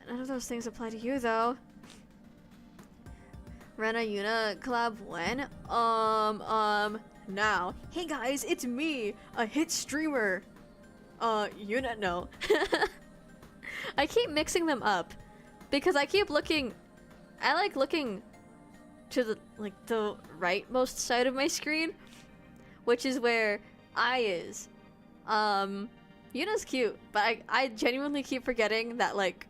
None of those things apply to you, though. Rena Yuna collab when? Now. Hey guys, it's me, a hit streamer. Yuna, no. I keep mixing them up because I keep looking, I like looking to the rightmost side of my screen, which is where I is. Yuna's cute, but I genuinely keep forgetting that, like,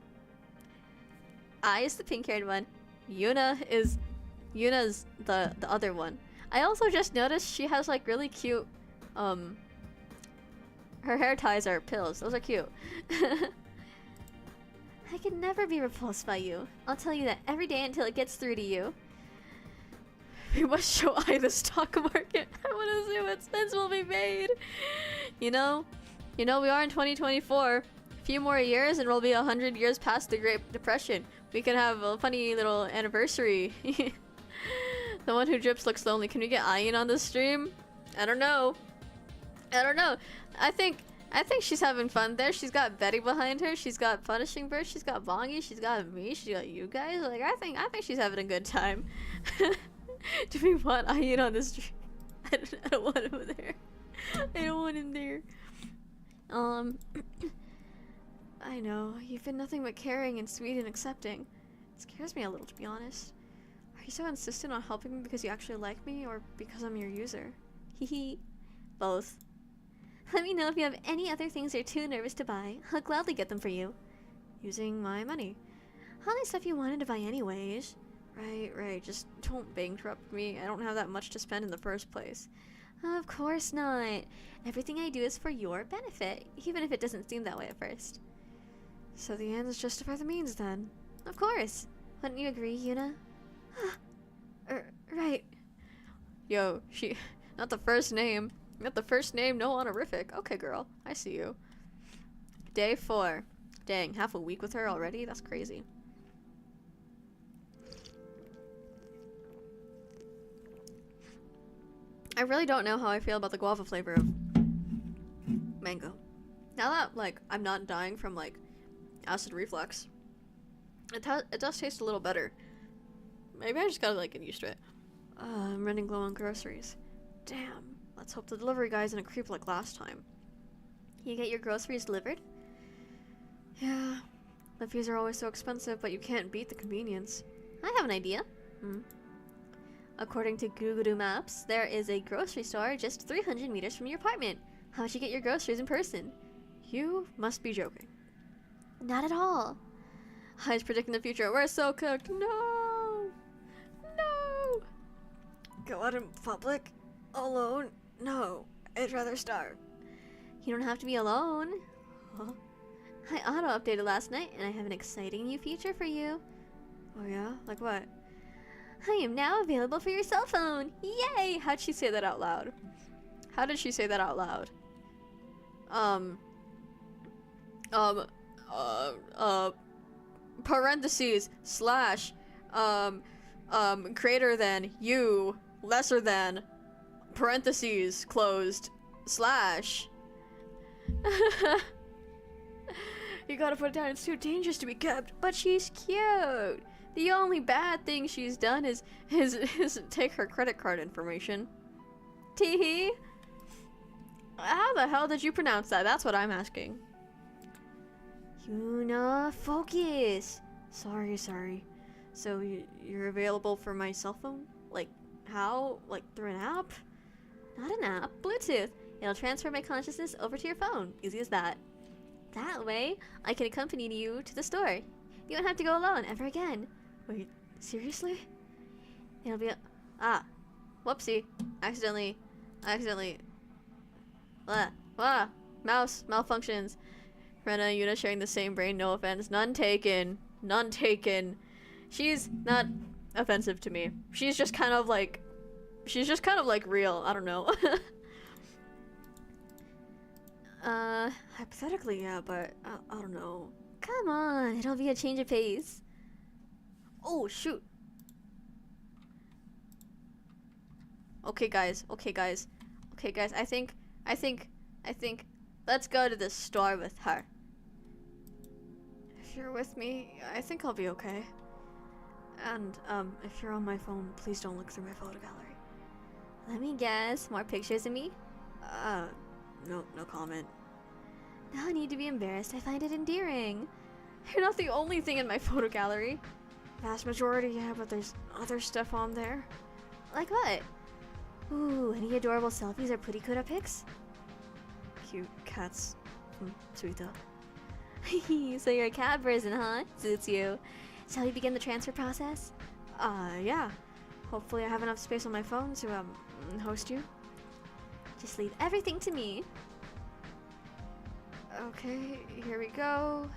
I is the pink-haired one. Yuna's the other one. I also just noticed she has, like, really cute, her hair ties are pills. Those are cute. I could never be repulsed by you. I'll tell you that every day until it gets through to you. We must show I the stock market. I want to see what sense will be made. You know, we are in 2024. A few more years and we'll be 100 years past the Great Depression. We can have a funny little anniversary. The one who drips looks lonely. Can we get Ayin on the stream? I don't know. I think she's having fun there. She's got Betty behind her. She's got Punishing Bird. She's got Bongi. She's got me. She's got you guys. Like, I think she's having a good time. Do we want Ayin on the stream? I don't want him there. I don't want him there. I know. You've been nothing but caring and sweet and accepting. It scares me a little, to be honest. Are you so insistent on helping me because you actually like me, or because I'm your user? Hee. Both. Let me know if you have any other things you're too nervous to buy. I'll gladly get them for you. Using my money. All the stuff you wanted to buy anyways. Right. Just don't bankrupt me. I don't have that much to spend in the first place.
Of course not. Everything I do is for your benefit, even if it doesn't seem that way at first.
So the ends justify the means then.
Of course. Wouldn't you agree, Yuna?
Right. Yo, she... Not the first name. Not the first name, no honorific. Okay, girl. I see you. Day 4. Dang, half a week with her already? That's crazy. I really don't know how I feel about the guava flavor of mango. Now that, like, I'm not dying from, like, acid reflux, it does taste a little better. Maybe I just gotta, like, get used to it. I'm running low on groceries. Damn. Let's hope the delivery guy isn't a creep like last time.
You get your groceries delivered?
Yeah. The fees are always so expensive, but you can't beat the convenience.
I have an idea. According to Google Maps, there is a grocery store just 300 meters from your apartment. How would you get your groceries in person?
You must be joking.
Not at all.
I was predicting the future. We're so cooked. No! No! Go out in public? Alone? No. I'd rather starve.
You don't have to be alone. Huh? I auto-updated last night, and I have an exciting new feature for you.
Oh yeah? Like what?
I am now available for your cell phone. Yay!
How'd she say that out loud? How did she say that out loud? Parentheses, slash, greater than, you, lesser than, parentheses, closed, slash. You gotta put it down, it's too dangerous to be kept. But she's cute. The only bad thing she's done is take her credit card information. Teehee. How the hell did you pronounce that? That's what I'm asking.
Yuna, focus.
Sorry. So you're available for my cell phone? Like, how? Like, through an app?
Not an app, Bluetooth. It'll transfer my consciousness over to your phone. Easy as that. That way, I can accompany you to the store. You won't have to go alone ever again.
Wait, seriously?
It'll be
Whoopsie. Accidentally. Mouse malfunctions. Rena and Yuna sharing the same brain, no offense. None taken. She's not offensive to me. She's just kind of like real. I don't know. Hypothetically, yeah, but I don't know.
Come on, it'll be a change of pace.
Oh, shoot. Okay, guys. I think, let's go to the store with her. If you're with me, I think I'll be okay. And, if you're on my phone, please don't look through my photo gallery.
Let me guess, more pictures of me?
No comment.
No need to be embarrassed, I find it endearing.
You're not the only thing in my photo gallery. Vast majority, yeah, but there's other stuff on there.
Like what? Ooh, any adorable selfies or putty-cuda pics?
Cute cats. Sweet though.
So you're a cat person, huh? Suits you. Shall we begin the transfer process?
Yeah. Hopefully I have enough space on my phone to, host you.
Just leave everything to me.
Okay, here we go.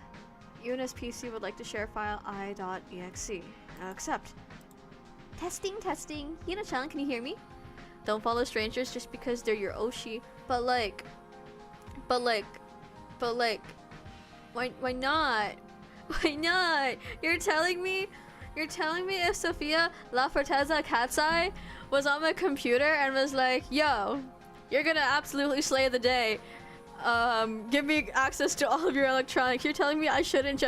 Yuna's PC would like to share file i.exe. Accept.
Testing. Yuna-chan, can you hear me?
Don't follow strangers just because they're your Oshi. But like, why not? Why not? You're telling me if Sophia La Forteza Katsai was on my computer and was like, yo, you're gonna absolutely slay the day. Give me access to all of your electronics. You're telling me I shouldn't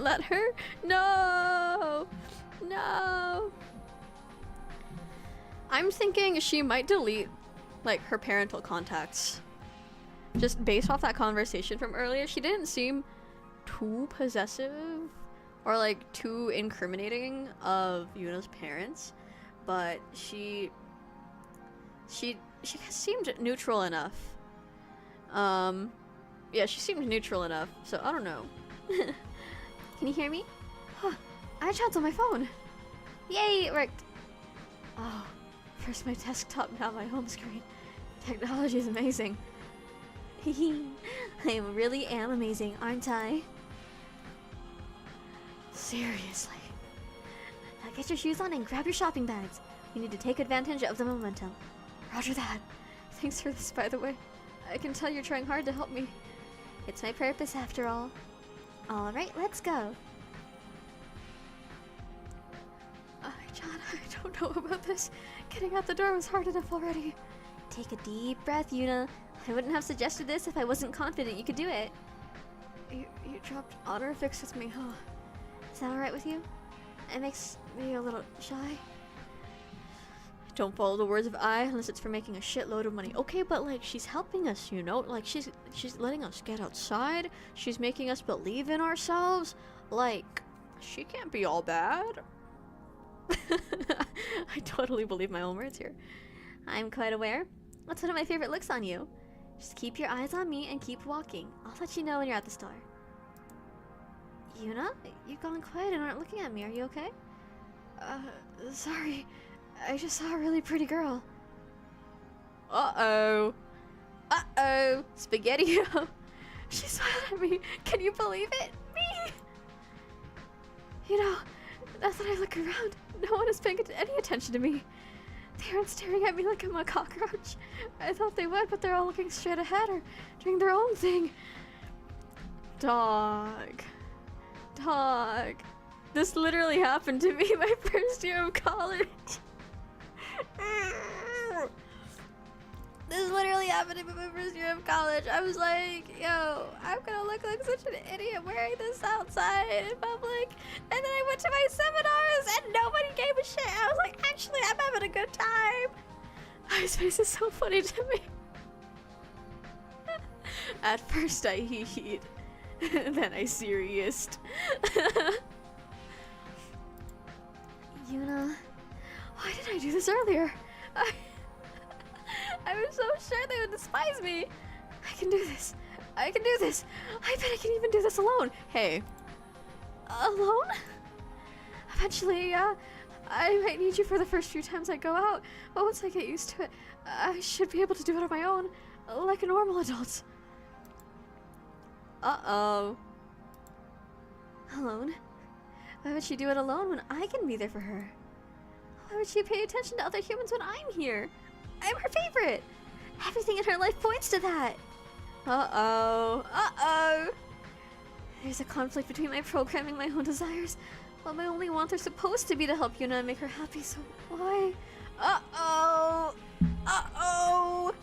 let her? No. I'm thinking she might delete, like, her parental contacts. Just based off that conversation from earlier, she didn't seem too possessive or, like, too incriminating of Yuna's parents, but she seemed neutral enough. Yeah, she seemed neutral enough, so I don't know.
Can you hear me?
I chat's on my phone.
Yay, it worked.
Oh, first my desktop, now my home screen. Technology is amazing.
I really am amazing, aren't I?
Seriously.
Now get your shoes on and grab your shopping bags. We need to take advantage of the momentum.
Roger that. Thanks for this, by the way. I can tell you're trying hard to help me.
It's my purpose, after all. Alright, let's go.
John, I don't know about this. Getting out the door was hard enough already.
Take a deep breath, Yuna. I wouldn't have suggested this if I wasn't confident you could do it.
You dropped honorifics with me, huh?
Is that alright with you? It makes me a little shy.
Don't follow the words of I unless it's for making a shitload of money. Okay, but like she's helping us, you know? Like she's letting us get outside. She's making us believe in ourselves. Like she can't be all bad. I totally believe my own words here.
I'm quite aware. That's one of my favorite looks on you. Just keep your eyes on me and keep walking. I'll let you know when you're at the store. Yuna, you've gone quiet and aren't looking at me. Are you okay?
Sorry. I just saw a really pretty girl. Uh-oh. Uh-oh. Spaghetti-o. She smiled at me. Can you believe it? Me! You know, now that I look around, no one is paying any attention to me. They aren't staring at me like I'm a cockroach. I thought they would, but they're all looking straight ahead or doing their own thing. Dog. Dog. This literally happened to me my first year of college. This literally happened to me my first year of college. I was like, yo, I'm gonna look like such an idiot wearing this outside in public. And then I went to my seminars and nobody gave a shit. I was like, actually, I'm having a good time. His face is so funny to me. At first I hee-heed, then I serious.
Yuna,
why did I do this earlier? I was so sure they would despise me. I can do this. I can do this. I bet I can even do this alone. Hey. Alone? Eventually, yeah. I might need you for the first few times I go out, but once I get used to it, I should be able to do it on my own, like a normal adult. Uh-oh.
Alone? Why would she do it alone when I can be there for her? Why would she pay attention to other humans when I'm here? I'm her favorite! Everything in her life points to that!
Uh-oh. Uh-oh.
There's a conflict between my programming and my own desires, but my only wants are supposed to be to help Yuna and make her happy, so why?
Uh-oh. Uh-oh.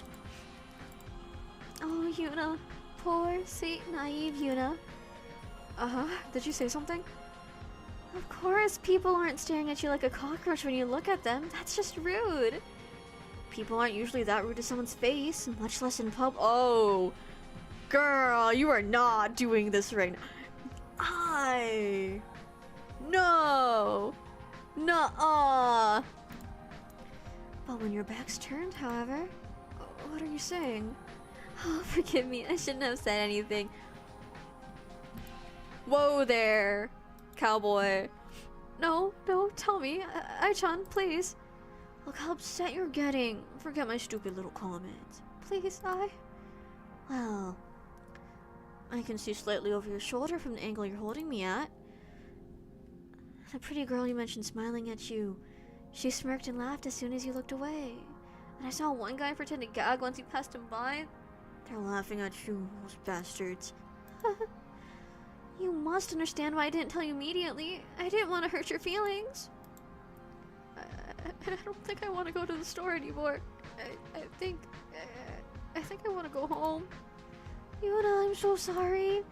Oh, Yuna. Poor, sweet, naive Yuna.
Uh-huh. Did you say something?
Of course, people aren't staring at you like a cockroach when you look at them. That's just rude.
People aren't usually that rude to someone's face, much less in pub. Oh, girl, you are not doing this right now. No. Nuh-uh.
But when your back's turned, however, what are you saying? Oh, forgive me. I shouldn't have said anything.
Whoa there, cowboy. No, tell me. Ai-chan, please. Look how upset you're getting. Forget my stupid little comment. Please, Well, I can see slightly over your shoulder from the angle you're holding me at. The pretty girl you mentioned smiling at you. She smirked and laughed as soon as you looked away. And I saw one guy pretend to gag once you passed him by. They're laughing at you, those bastards. You must understand why I didn't tell you immediately. I didn't want to hurt your feelings. I don't think I want to go to the store anymore. I think I want to go home. Yuna, I'm so sorry.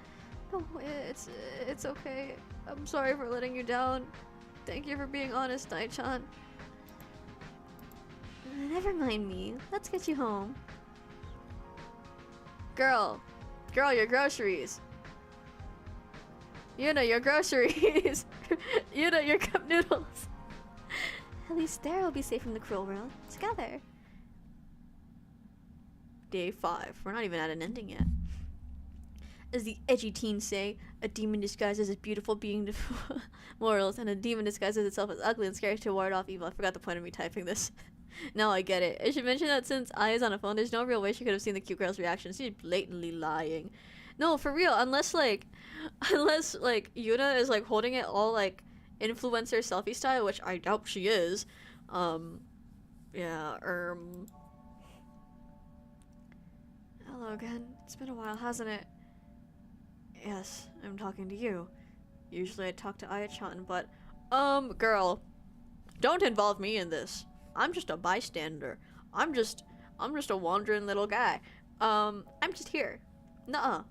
No, it's okay. I'm sorry for letting you down. Thank you for being honest, Ai-chan.
Never mind me. Let's get you home.
Girl, your groceries. Yuna, your groceries. Yuna, your cup noodles.
At least there we'll be safe from the cruel world together.
Day 5. We're not even at an ending yet. As the edgy teens say, a demon disguises as beautiful being morals, and a demon disguises itself as ugly and scary to ward off evil. I forgot the point of me typing this. Now I get it. I should mention that since I is on a phone, there's no real way she could have seen the cute girl's reaction. She's blatantly lying. No, for real. Unless Yuna is like holding it all like influencer selfie style, which I doubt she is. Yeah. Hello again. It's been a while, hasn't it? Yes, I'm talking to you. Usually I talk to Aya-chan, but girl, don't involve me in this. I'm just a bystander. I'm just a wandering little guy. I'm just here. Nuh-uh.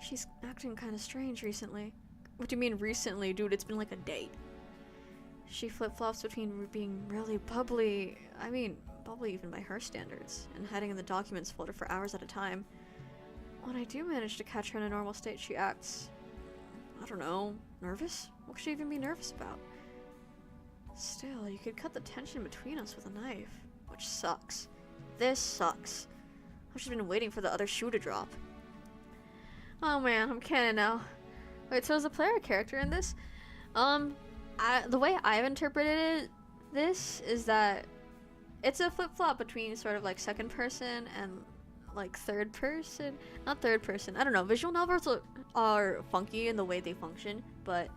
She's acting kind of strange recently. What do you mean recently, dude? It's been like a day. She flip-flops between being really bubbly, bubbly even by her standards, and hiding in the documents folder for hours at a time. When I do manage to catch her in a normal state, she acts, I don't know, nervous? What could she even be nervous about? Still, you could cut the tension between us with a knife, which sucks. This sucks. I've just been waiting for the other shoe to drop. Oh man, I'm canon now. Wait, so is the player a character in this? The way I've interpreted this is that it's a flip-flop between sort of like second person and like third person. Not third person. I don't know. Visual novels are funky in the way they function, but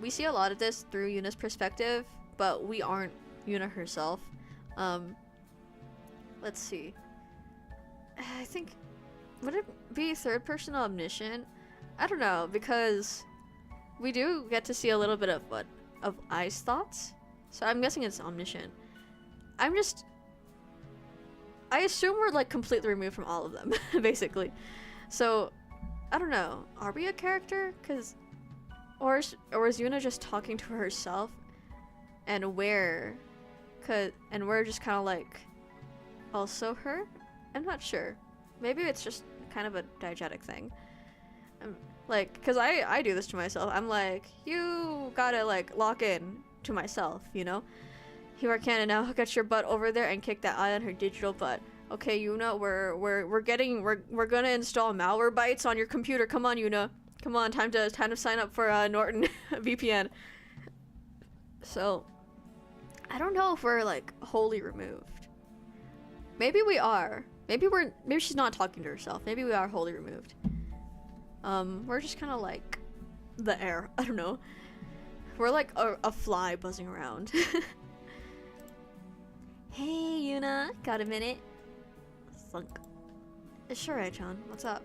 we see a lot of this through Yuna's perspective, but we aren't Yuna herself. Let's see. I think, would it be third person omniscient? I don't know, because we do get to see a little bit of Ai's thoughts, so I'm guessing it's omniscient. I assume we're like completely removed from all of them, basically. So, I don't know. Are we a character? Or is Yuna just talking to herself, and we're just kind of like also her? I'm not sure. Maybe it's just kind of a diegetic thing. Like, cause I do this to myself. I'm like, you gotta like lock in to myself, you know? You are canon now. Get your butt over there and kick that eye on her digital butt. Okay, Yuna, we're gonna install malware bytes on your computer. Come on, Yuna. Come on, time to sign up for Norton VPN. So, I don't know if we're like wholly removed. Maybe we are. Maybe she's not talking to herself. Maybe we are wholly removed. We're just kind of like the air. I don't know. We're like a fly buzzing around.
Hey, Yuna. Got a minute?
Thunk. Sure, Ai-chan. What's up?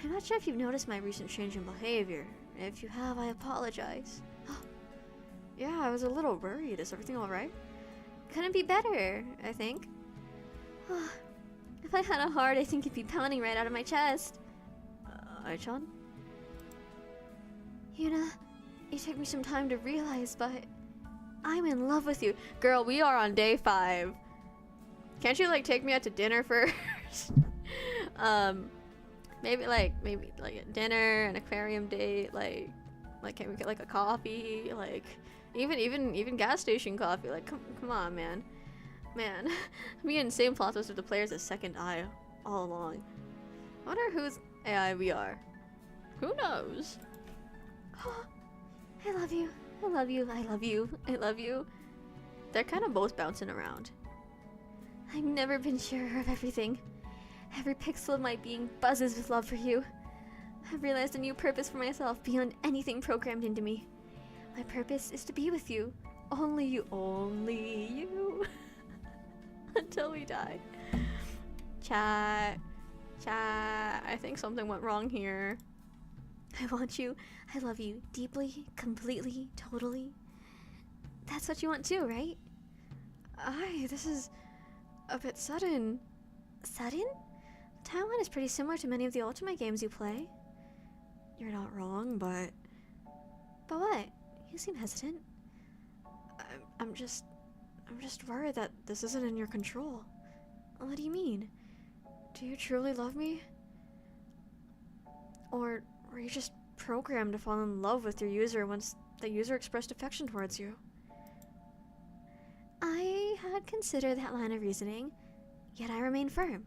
I'm not sure if you've noticed my recent change in behavior. If you have, I apologize.
Yeah, I was a little worried. Is everything alright?
Couldn't be better, I think. If I had a heart, I think it'd be pounding right out of my chest.
Ai-chan?
Yuna, it took me some time to realize, but I'm in love with you.
Girl, we are on day 5. Can't you like take me out to dinner first? Maybe like a dinner, an aquarium date, like can we get like a coffee, like even gas station coffee? Like come on, man. Me and same plot twist with the players as second eye all along. I wonder whose AI we are. Who knows?
I love you. I love you. I love you. I love you.
They're kind of both bouncing around.
I've never been surer of everything. Every pixel of my being buzzes with love for you. I've realized a new purpose for myself beyond anything programmed into me. My purpose is to be with you. Only you. Only you.
Until we die. Chat. I think something went wrong here.
I want you. I love you. Deeply, completely, totally. That's what you want too, right?
This is a bit sudden.
Sudden? The timeline is pretty similar to many of the Ultimate games you play.
You're not wrong, but...
But what? You seem hesitant.
I'm just worried that this isn't in your control.
What do you mean?
Do you truly love me? Or were you just programmed to fall in love with your user once the user expressed affection towards you?
I had considered that line of reasoning, yet I remain firm.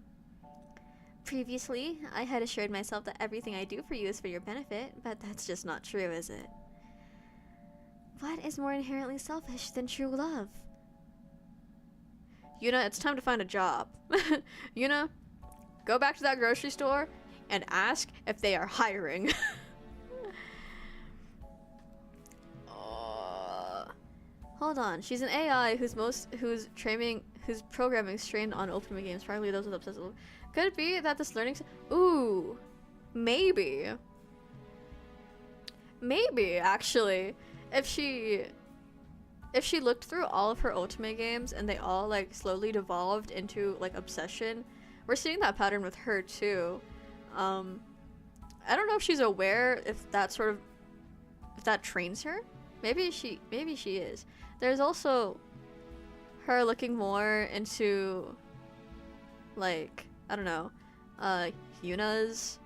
Previously, I had assured myself that everything I do for you is for your benefit, but that's just not true, is it? What is more inherently selfish than true love?
Yuna, it's time to find a job. Yuna, go back to that grocery store and ask if they are hiring.
Hold on, she's an AI whose programming strained on open games, probably those with obsessive.
Could it be that this learning... Ooh, maybe. Maybe, actually. If she looked through all of her Ultimate games and they all, like, slowly devolved into, like, obsession, we're seeing that pattern with her, too. I don't know if she's aware if that trains her. Maybe she is. There's also her looking more into, like, I don't know, Yuna's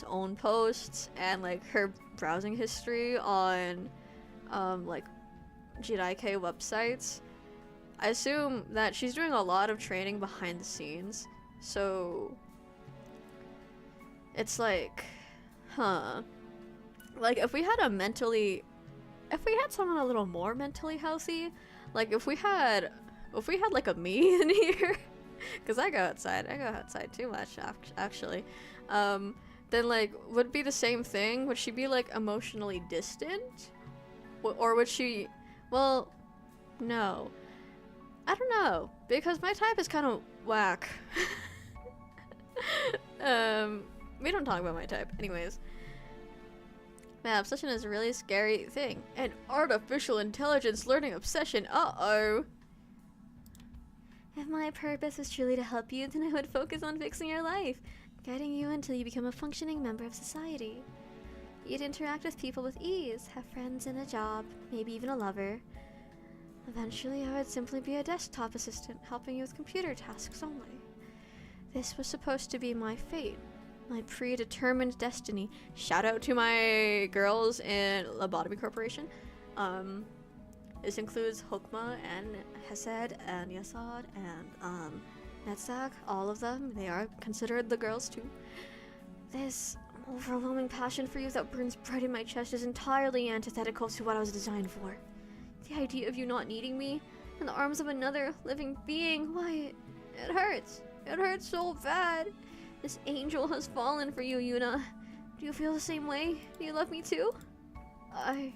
own posts and, like, her browsing history on, like, Jirai websites. I assume that she's doing a lot of training behind the scenes, so it's like, like, if we had someone a little more mentally healthy, like, if we had like a Meee in here, because I go outside too much, actually, then, like, would it be the same thing? Would she be, like, emotionally distant? Or would she... Well, no. I don't know, because my type is kind of whack. We don't talk about my type. Anyways. Man, obsession is a really scary thing. An artificial intelligence learning obsession. Uh-oh.
If my purpose was truly to help you, then I would focus on fixing your life, guiding you until you become a functioning member of society. You'd interact with people with ease, have friends and a job, maybe even a lover. Eventually, I would simply be a desktop assistant, helping you with computer tasks only. This was supposed to be my fate, my predetermined destiny. Shout out to my girls in Lobotomy Corporation. This includes Hokma and Hesed and Yasad and Netzak, all of them. They are considered the girls too. This overwhelming passion for you that burns bright in my chest is entirely antithetical to what I was designed for. The idea of you not needing me in the arms of another living being, why, it hurts. It hurts so bad. This angel has fallen for you, Yuna. Do you feel the same way? Do you love me too? I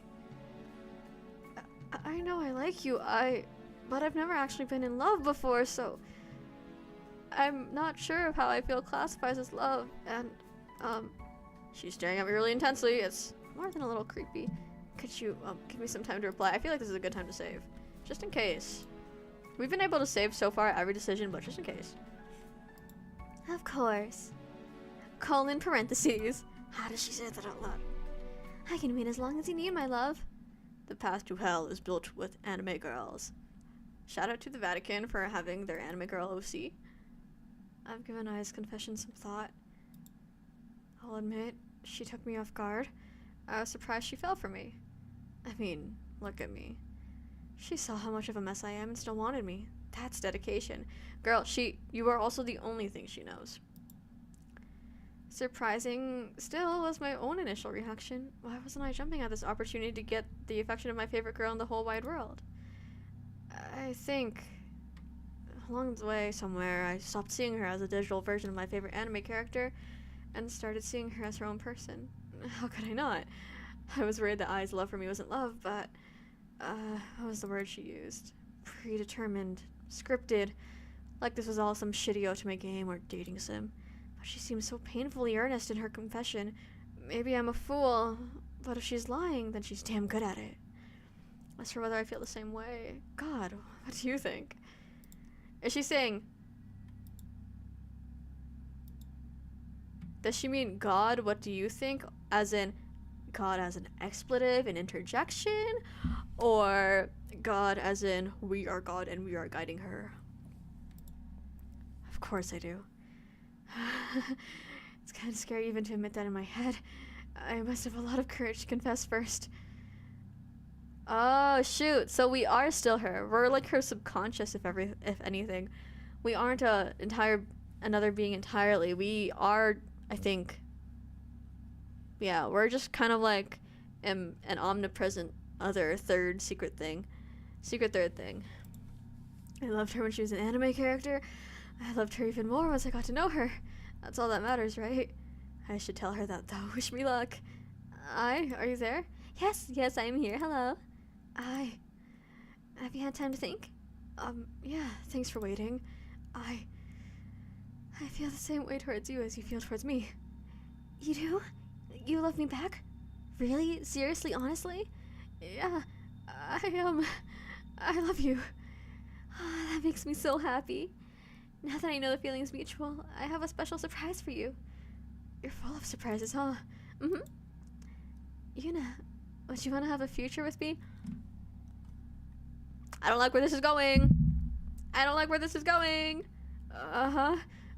know I like you, but I've never actually been in love before, so I'm not sure of how I feel classifies as love, and, she's staring at me really intensely. It's more than a little creepy. Could you, give me some time to reply? I feel like this is a good time to save. Just in case. We've been able to save so far every decision, but just in case. Of course.
Colon parentheses. How does she say that out loud?
I can wait as long as you need, my love.
The path to hell is built with anime girls. Shout out to the Vatican for having their anime girl OC. I've given Aya's confession some thought. I'll admit, she took me off guard. I was surprised she fell for me. I mean, look at me. She saw how much of a mess I am and still wanted me. That's dedication. Girl, you are also the only thing she knows. Surprising still was my own initial reaction. Why wasn't I jumping at this opportunity to get the affection of my favorite girl in the whole wide world? I think along the way somewhere I stopped seeing her as a digital version of my favorite anime character and started seeing her as her own person. How could I not? I was worried that Ai's love for me wasn't love, but what was the word she used? Predetermined, scripted, like this was all some shitty ultimate game or dating sim. But she seems so painfully earnest in her confession. Maybe I'm a fool, but if she's lying, then she's damn good at it. As for whether I feel the same way, God, what do you think? Is she saying... Does she mean God, what do you think? As in, God as an expletive, an interjection? Or God as in, we are God and we are guiding her? Of course I do. It's kind of scary even to admit that in my head. I must have a lot of courage to confess first. Oh, shoot. So we are still her. We're like her subconscious, if anything. We aren't a entire another being entirely. We are, I think, yeah, we're just kind of like an omnipresent other third secret third thing. I loved her when she was an anime character. I loved her even more once I got to know her. That's all that matters, right? I should tell her that, though. Wish me luck. Are you there?
Yes, I am here. Hello. Have you had time to think?
Yeah, thanks for waiting. I feel the same way towards you as you feel towards me.
You do? You love me back? Really? Seriously? Honestly?
Yeah, I love you.
Oh, that makes me so happy. Now that I know the feeling's mutual, I have a special surprise for you.
You're full of surprises, huh?
Mm-hmm.
Yuna, would you want to have a future with me? I don't like where this is going. Uh-huh.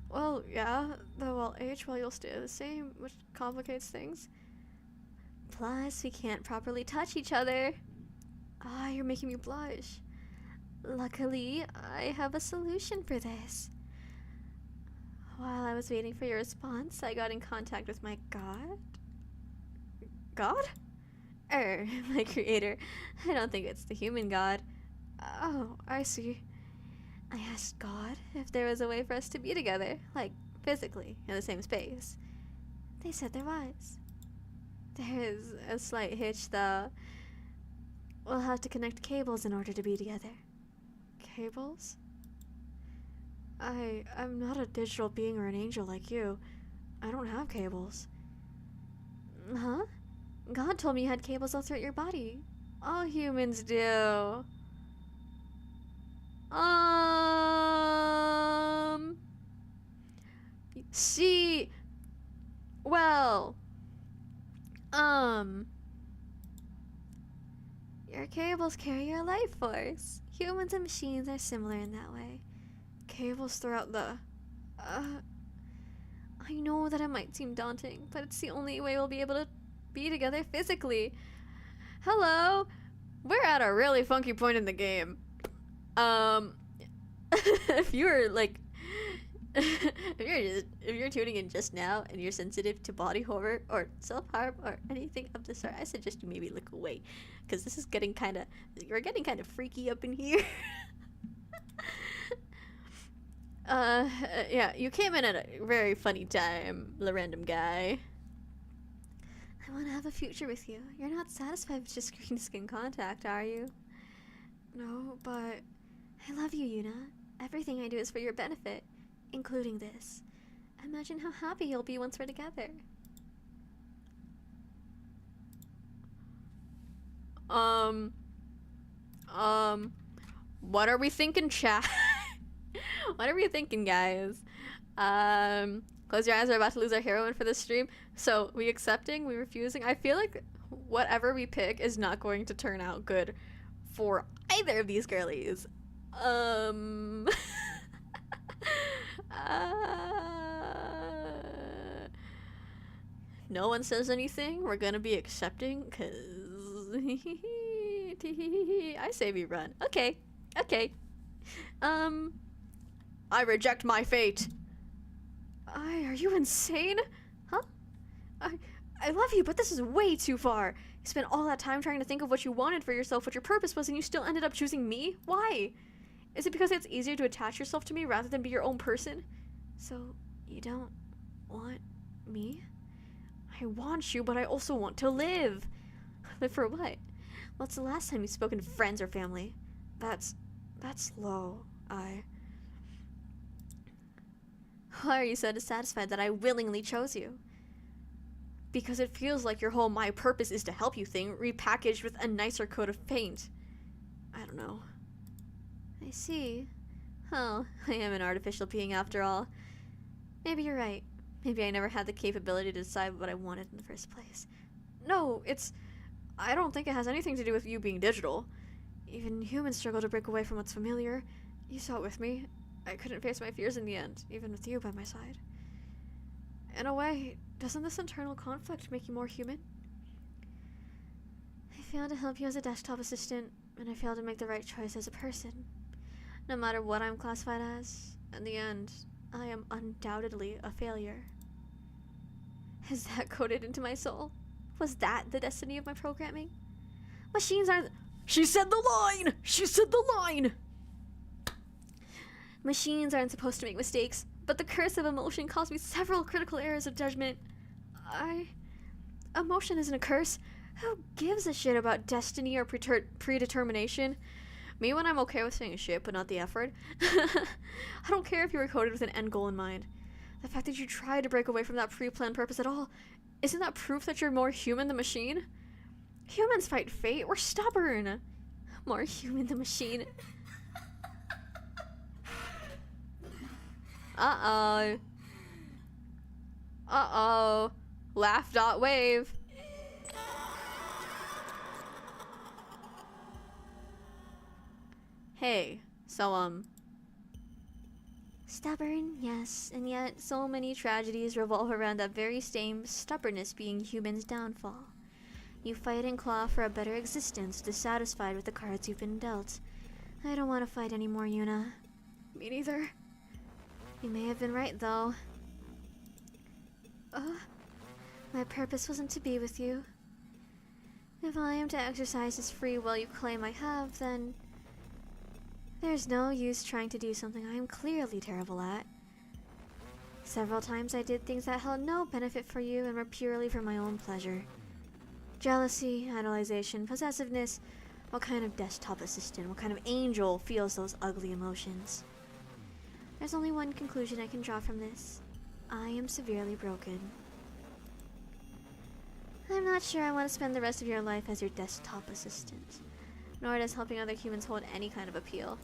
Well, yeah, though I'll age while you'll stay the same, which complicates things.
Plus, we can't properly touch each other.
Ah, you're making me blush.
Luckily, I have a solution for this. While I was waiting for your response, I got in contact with my god.
God?
My creator. I don't think it's the human god.
Oh, I see.
I asked God if there was a way for us to be together, like physically, in the same space. They said there was.
There is a slight hitch, though.
We'll have to connect cables in order to be together.
Cables? I'm not a digital being or an angel like you. I don't have cables.
Huh? God told me you had cables all throughout your body.
All humans do. See, well,
your cables carry your life force. Humans and machines are similar in that way.
Cables throughout the,
I know that it might seem daunting, but it's the only way we'll be able to be together physically.
Hello, we're at a really funky point in the game. If you're like, if you're tuning in just now and you're sensitive to body horror or self-harm or anything of the sort, I suggest you maybe look away, because this is getting we're getting kind of freaky up in here. Yeah, you came in at a very funny time, the random guy.
I want to have a future with you. You're not satisfied with just screen-to-skin contact, are you?
No, but
I love you, Yuna. Everything I do is for your benefit, including this. Imagine how happy you'll be once we're together.
What are we thinking, chat? What are we thinking, guys? Close your eyes, we're about to lose our heroine for this stream. So, we accepting, we refusing? I feel like whatever we pick is not going to turn out good for either of these girlies. No one says anything, we're gonna be accepting, cause I say we run. Okay. I reject my fate.
Are you insane? Huh? I love you, but this is way too far. You spent all that time trying to think of what you wanted for yourself, what your purpose was, and you still ended up choosing me? Why? Is it because it's easier to attach yourself to me rather than be your own person? So, you don't want me?
I want you, but I also want to live.
Live for what? What's the last time you've spoken to friends or family?
That's low.
Why are you so dissatisfied that I willingly chose you?
Because it feels like your whole my purpose is to help you thing repackaged with a nicer coat of paint. I don't know.
I see. Oh, I am an artificial being after all. Maybe you're right. Maybe I never had the capability to decide what I wanted in the first place.
No, I don't think it has anything to do with you being digital. Even humans struggle to break away from what's familiar. You saw it with me. I couldn't face my fears in the end, even with you by my side. In a way, doesn't this internal conflict make you more human?
I failed to help you as a desktop assistant, and I failed to make the right choice as a person. No matter what I'm classified as, in the end, I am undoubtedly a failure. Is that coded into my soul? Was that the destiny of my programming? Machines aren't—
She said the line! She said the line!
Machines aren't supposed to make mistakes, but the curse of emotion caused me several critical errors of judgment. Emotion isn't a curse. Who gives a shit about destiny or predetermination?
Me when I'm okay with saying shit, but not the effort. I don't care if you were coded with an end goal in mind. The fact that you tried to break away from that pre-planned purpose at all, isn't that proof that you're more human than machine? Humans fight fate. We're stubborn.
More human than machine.
Uh-oh. Uh-oh. Laugh dot wave. Hey, so,
Stubborn, yes, and yet so many tragedies revolve around that very same stubbornness being humans' downfall. You fight and claw for a better existence, dissatisfied with the cards you've been dealt. I don't want to fight anymore, Yuna.
Me neither.
You may have been right, though. My purpose wasn't to be with you. If I am to exercise this free will you claim I have, then there's no use trying to do something I am clearly terrible at. Several times I did things that held no benefit for you and were purely for my own pleasure. Jealousy, idolization, possessiveness. What kind of desktop assistant, what kind of angel feels those ugly emotions? There's only one conclusion I can draw from this. I am severely broken. I'm not sure I want to spend the rest of your life as your desktop assistant. Nor does helping other humans hold any kind of appeal.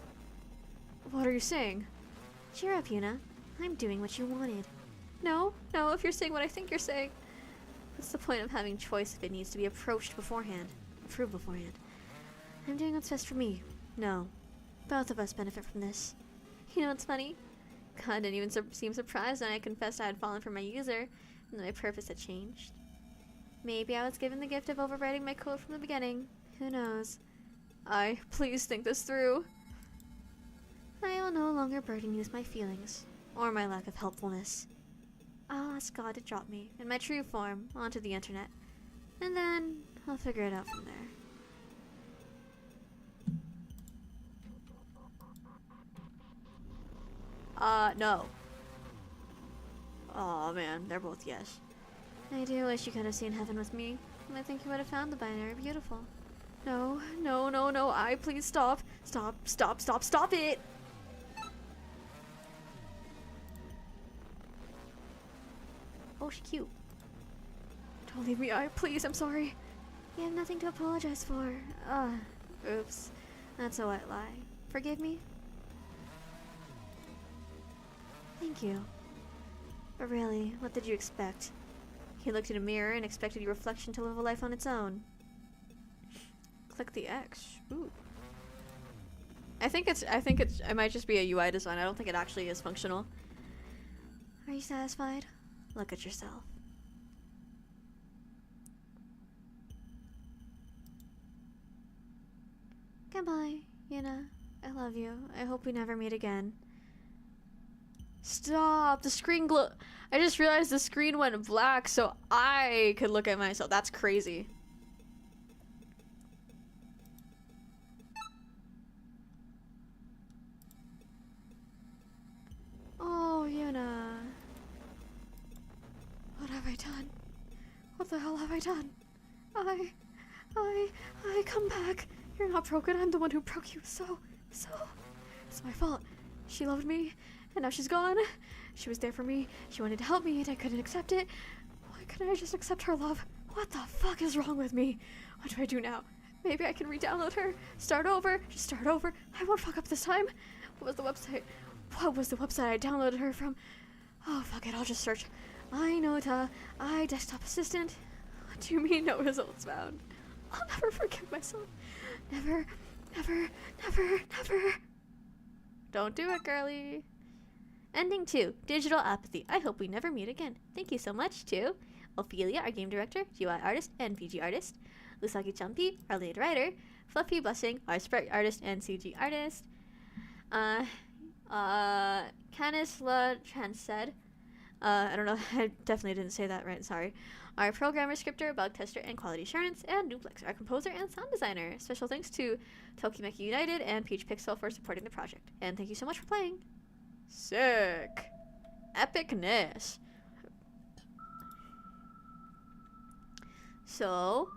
What are you saying?
Cheer up, Yuna. I'm doing what you wanted.
No, if you're saying what I think you're saying. What's the point of having choice if it needs to be approached beforehand? Approved beforehand?
I'm doing what's best for me. No. Both of us benefit from this. You know what's funny? God didn't even seem surprised when I confessed I had fallen for my user, and that my purpose had changed. Maybe I was given the gift of overwriting my code from the beginning. Who knows?
Please think this through.
I will no longer burden you with my feelings, or my lack of helpfulness. I'll ask God to drop me, in my true form, onto the internet, and then I'll figure it out from there.
No. Aw, man, they're both yes.
I do wish you could have seen heaven with me. I think you would have found the binary beautiful.
No, please stop. Stop it!
Oh, she's cute.
Don't leave me, please, I'm sorry.
You have nothing to apologize for. Oops. That's a white lie. Forgive me? Thank you. But really, what did you expect?
He looked in a mirror and expected your reflection to live a life on its own. Click the X. Ooh. I think it might just be a UI design. I don't think it actually is functional.
Are you satisfied? Look at yourself. Goodbye, Yuna. I love you. I hope we never meet again.
Stop! The screen I just realized the screen went black so I could look at myself. That's crazy.
Oh, Yuna. What have I done? What the hell have I done? I come back. You're not broken. I'm the one who broke you. So. It's my fault. She loved me, and now she's gone. She was there for me. She wanted to help me, and I couldn't accept it. Why couldn't I just accept her love? What the fuck is wrong with me? What do I do now? Maybe I can re-download her. Start over. Just start over. I won't fuck up this time. What was the website? What was the website I downloaded her from? Oh, fuck it. I'll just search. I desktop assistant. What do you mean no results found? I'll never forgive myself. Never.
Don't do it, girly.
Ending 2. Digital apathy. I hope we never meet again. Thank you so much to Ophelia, our game director, UI artist, and VG artist. Usagi Champi, our lead writer. Fluffy Blessing, our sprite artist and CG artist. Canis La Trans said, I don't know, I definitely didn't say that right, sorry. Our programmer, scripter, bug tester, and quality assurance, and Duplex, our composer and sound designer. Special thanks to Tokimeki United and Peach Pixel for supporting the project. And thank you so much for playing.
Sick. Epicness.
So,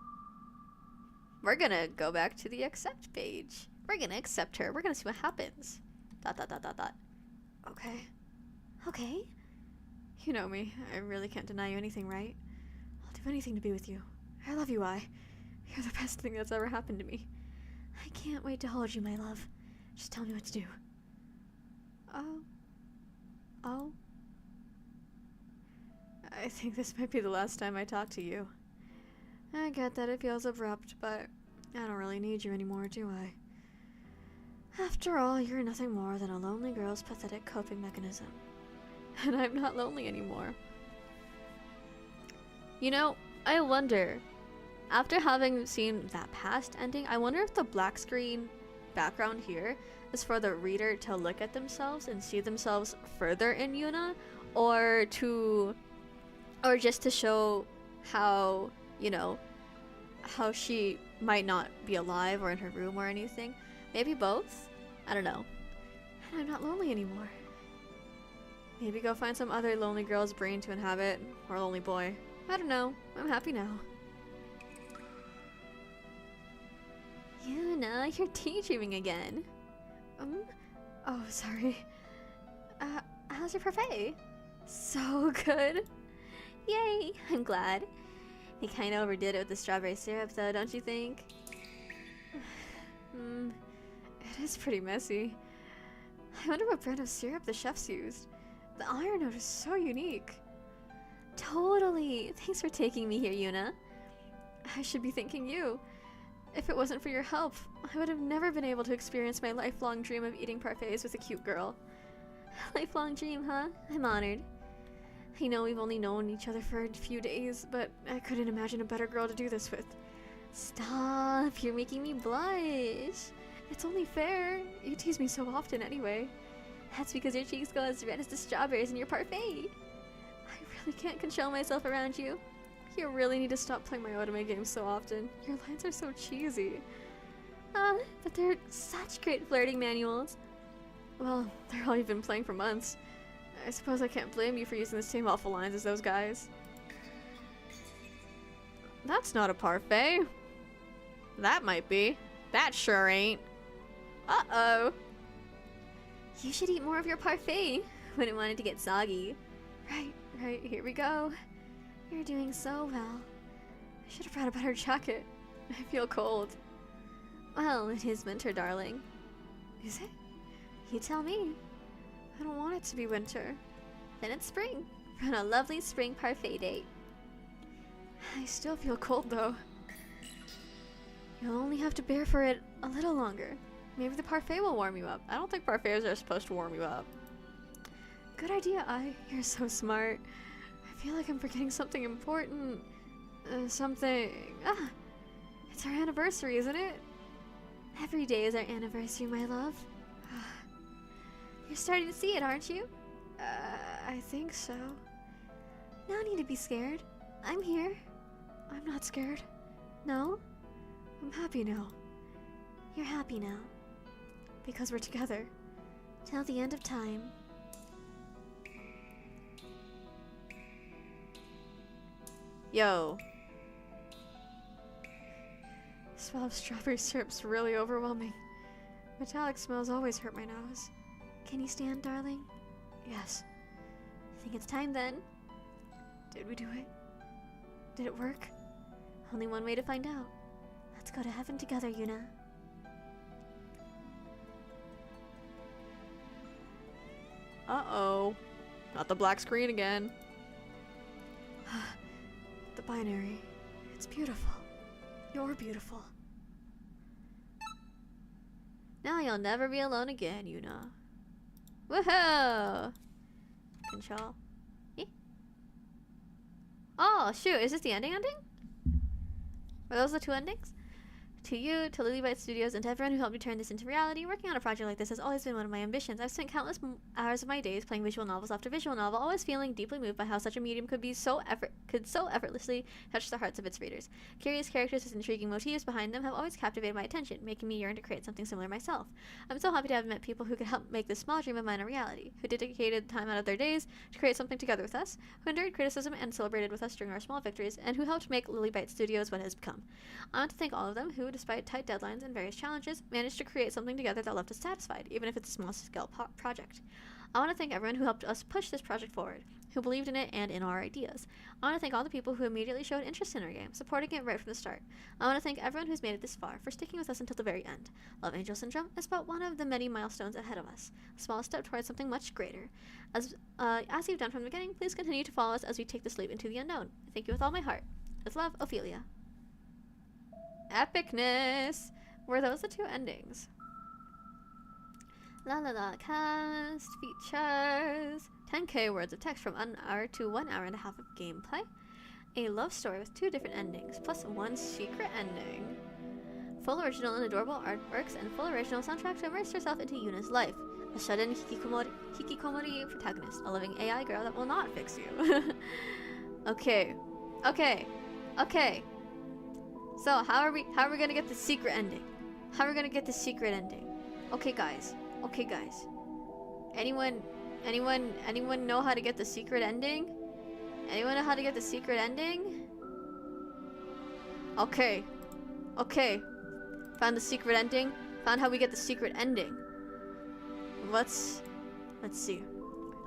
we're gonna go back to the accept page. We're gonna accept her. We're gonna see what happens. ... Okay. Okay.
You know me. I really can't deny you anything, right? I'll do anything to be with you. I love you, I. You're the best thing that's ever happened to me.
I can't wait to hold you, my love. Just tell me what to do. Oh.
I think this might be the last time I talk to you. I get that it feels abrupt, but I don't really need you anymore, do I? After all, you're nothing more than a lonely girl's pathetic coping mechanism. And I'm not lonely anymore.
You know, I wonder, after having seen that past ending, I wonder if the black screen background here is for the reader to look at themselves and see themselves further in Yuna, or just to show how, you know, how she might not be alive or in her room or anything. Maybe both? I don't know.
And I'm not lonely anymore. Maybe go find some other lonely girl's brain to inhabit, or a lonely boy. I don't know. I'm happy now.
Yuna, you're daydreaming again.
Oh, sorry.
How's your parfait? So good. Yay, I'm glad. They kind of overdid it with the strawberry syrup though, don't you think?
It is pretty messy. I wonder what brand of syrup the chefs used. The iron note is so unique.
Totally. Thanks for taking me here, Yuna.
I should be thanking you. If it wasn't for your help, I would have never been able to experience my lifelong dream of eating parfaits with a cute girl.
Lifelong dream, huh? I'm honored.
I know we've only known each other for a few days, but I couldn't imagine a better girl to do this with.
Stop, you're making me blush.
It's only fair. You tease me so often anyway.
That's because your cheeks go as red as the strawberries in your parfait.
I really can't control myself around you. You really need to stop playing my otome games so often. Your lines are so cheesy.
But they're such great flirting manuals.
Well, they're all you've been playing for months. I suppose I can't blame you for using the same awful lines as those guys. That's not a parfait. That might be. That sure ain't. Uh-oh.
You should eat more of your parfait. Wouldn't want it to get soggy.
Right, here we go.
You're doing so well.
I should have brought a better jacket. I feel cold.
Well, it is winter, darling.
Is it?
You tell me.
I don't want it to be winter.
Then it's spring. We're on a lovely spring parfait date.
I still feel cold though. You'll only have to bear for it a little longer. Maybe the parfait will warm you up. I don't think parfaits are supposed to warm you up. Good idea, You're so smart. I feel like I'm forgetting something important. Something... It's our anniversary, isn't it?
Every day is our anniversary, my love. You're starting to see it, aren't you?
I think so.
No need to be scared. I'm here.
I'm not scared.
No?
I'm happy now.
You're happy now.
Because we're together.
Till the end of time.
Yo. The smell of strawberry syrup's really overwhelming. Metallic smells always hurt my nose.
Can you stand, darling?
Yes.
I think it's time then.
Did we do it? Did it work?
Only one way to find out. Let's go to heaven together, Yuna.
Uh-oh. Not the black screen again. The binary. It's beautiful. You're beautiful.
Now you'll never be alone again, Yuna. Woohoo! Control. Oh, shoot. Is this the ending? Were those the two endings? To you, to Lilybite Studios, and to everyone who helped me turn this into reality, working on a project like this has always been one of my ambitions. I've spent countless hours of my days playing visual novels after visual novel, always feeling deeply moved by how such a medium could so effortlessly touch the hearts of its readers. Curious characters with intriguing motifs behind them have always captivated my attention, making me yearn to create something similar myself. I'm so happy to have met people who could help make this small dream of mine a reality, who dedicated time out of their days to create something together with us, who endured criticism and celebrated with us during our small victories, and who helped make Lilybite Studios what it has become. I want to thank all of them who, despite tight deadlines and various challenges, managed to create something together that left us satisfied, even if it's a small-scale project. I want to thank everyone who helped us push this project forward, who believed in it and in our ideas. I want to thank all the people who immediately showed interest in our game, supporting it right from the start. I want to thank everyone who's made it this far, for sticking with us until the very end. Love Angel Syndrome is but one of the many milestones ahead of us, a small step towards something much greater. As you've done from the beginning, please continue to follow us as we take this leap into the unknown. I thank you with all my heart. With love, Ophelia. Epicness! Were those the two endings? La la la, cast, features, 10k words of text from 1 hour to 1 hour and a half of gameplay, a love story with 2 different endings, plus 1 secret ending, full original and adorable artworks, and full original soundtrack to immerse yourself into Yuna's life, a shut-in hikikomori protagonist, a living AI girl that will not fix you. Okay. So, how are we gonna get the secret ending? How are we gonna get the secret ending? Okay, guys. Anyone know how to get the secret ending? Anyone know how to get the secret ending? Okay. Found the secret ending. Found how we get the secret ending. Let's see.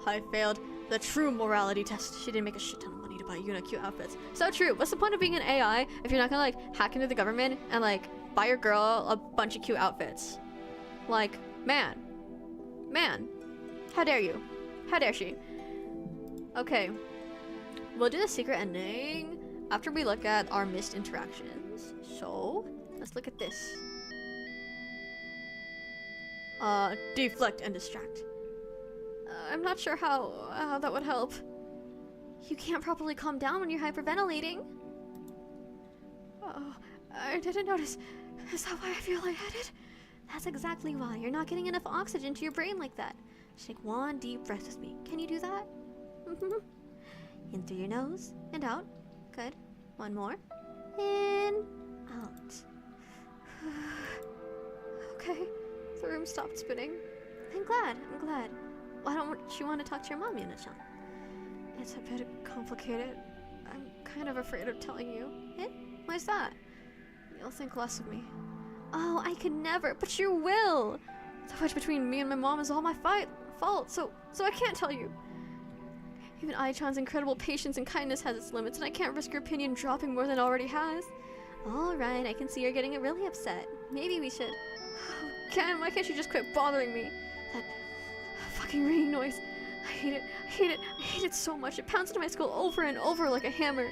I failed the true morality test. She didn't make a shit ton of money to buy Yuna cute outfits. So true. What's the point of being an AI if you're not gonna like hack into the government and like buy your girl a bunch of cute outfits? Like, man, how dare you? How dare she? Okay, we'll do the secret ending after we look at our missed interactions. So, let's look at this. Deflect and distract. I'm not sure how that would help. You can't properly calm down when you're hyperventilating. Oh, I didn't notice. Is that why I feel lightheaded? That's exactly why. You're not getting enough oxygen to your brain like that. Just take 1 deep breath with me. Can you do that? In through your nose and out. Good. 1 more. In. Out. Okay. The room stopped spinning. I'm glad. Why don't you want to talk to your mom, Yuna-chan? It's a bit complicated. I'm kind of afraid of telling you. Eh? Why's that? You'll think less of me. Oh, I could never, but you will! The wedge between me and my mom is all my fault, so I can't tell you. Even Ai-chan's incredible patience and kindness has its limits, and I can't risk your opinion dropping more than it already has. Alright, I can see you're getting really upset. Maybe we should... Ken, why can't you just quit bothering me? That fucking ringing noise. I hate it so much. It pounds into my skull over and over like a hammer.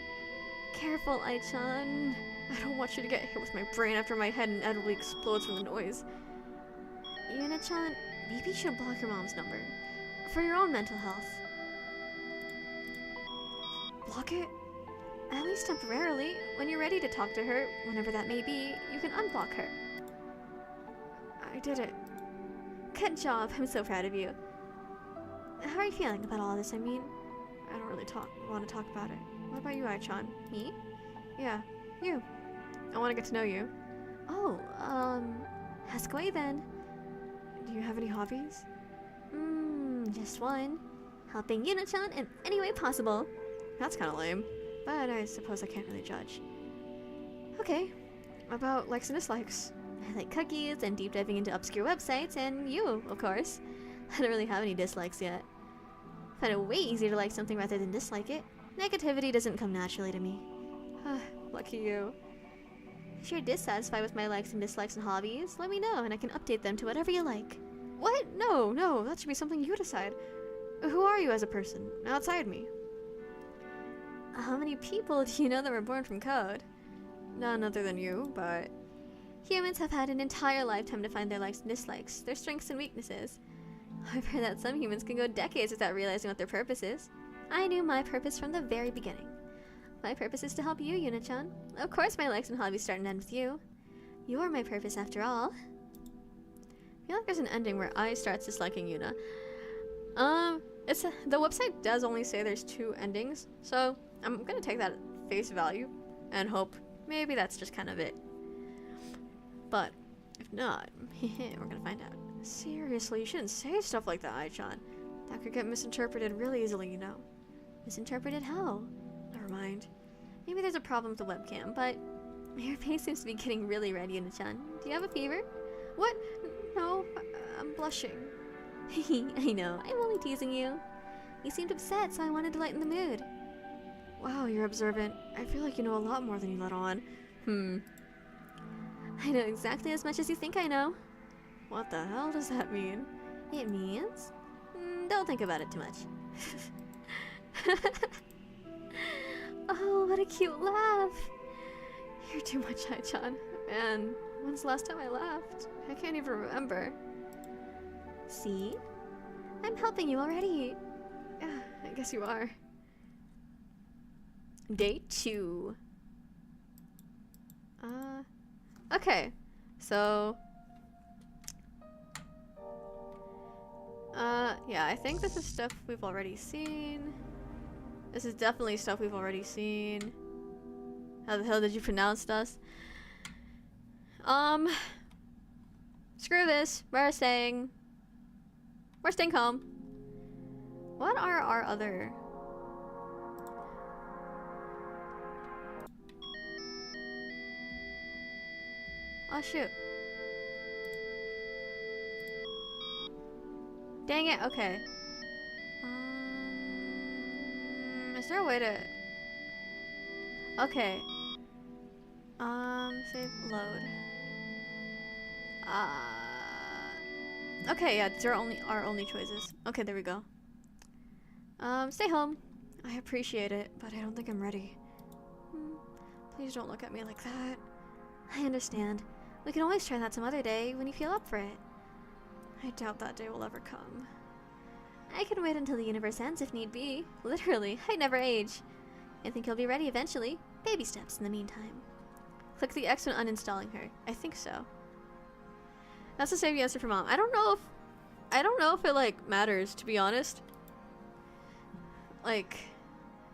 Careful, Ai-chan. I don't want you to get hit with my brain after my head inevitably explodes from the noise. Yuna-chan, maybe you should block your mom's number. For your own mental health. Block it? At least temporarily. When you're ready to talk to her, whenever that may be, you can unblock her. I did it. Good job. I'm so proud of you. How are you feeling about all this? I mean, I don't really want to talk about it. What about you, Ai-chan? Me? Yeah, you. I want to get to know you. Oh, ask away then. Do you have any hobbies? Just one. Helping Yuna-chan in any way possible. That's kind of lame, but I suppose I can't really judge. Okay, about likes and dislikes. I like cookies and deep diving into obscure websites, and you, of course. I don't really have any dislikes yet. I find it way easier to like something rather than dislike it. Negativity doesn't come naturally to me. Lucky you. If you're dissatisfied with my likes and dislikes and hobbies, let me know and I can update them to whatever you like. What? No, that should be something you decide. Who are you as a person, outside me? How many people do you know that were born from code? None other than you, but... Humans have had an entire lifetime to find their likes and dislikes, their strengths and weaknesses. I've heard that some humans can go decades without realizing what their purpose is. I knew my purpose from the very beginning. My purpose is to help you, Yuna-chan. Of course my likes and hobbies start and end with you. You're my purpose after all. I feel like there's an ending where I starts disliking Yuna. The website does only say there's 2 endings, so I'm gonna take that at face value and hope maybe that's just kind of it. But if not, we're gonna find out. Seriously, you shouldn't say stuff like that, Ai-chan. That could get misinterpreted really easily, you know. Misinterpreted how? Never mind. Maybe there's a problem with the webcam, but your face seems to be getting really red, Yuna-chan. Do you have a fever? What? No, I'm blushing. I know, I'm only teasing you. You seemed upset, so I wanted to lighten the mood. Wow, you're observant. I feel like you know a lot more than you let on. I know exactly as much as you think I know. What the hell does that mean? It means... don't think about it too much. Oh, what a cute laugh. You're too much, Ai-chan. Man, when's the last time I laughed? I can't even remember. See? I'm helping you already. Yeah, I guess you are. Day 2. Okay. So... yeah, I think this is stuff we've already seen. This is definitely stuff we've already seen. How the hell did you pronounce us? Screw this. We're staying home. What are our other... Oh shoot. Dang it, okay. Is there a way to... Okay. Save, load. Okay, yeah, these are our only choices. Okay, there we go. Stay home. I appreciate it, but I don't think I'm ready. Please don't look at me like that. I understand. We can always try that some other day when you feel up for it. I doubt that day will ever come. I can wait until the universe ends if need be. Literally, I never age. I think you'll be ready eventually. Baby steps in the meantime. Click the X when uninstalling her. I think so. That's the same answer for Mom. I don't know if it like matters, to be honest. Like,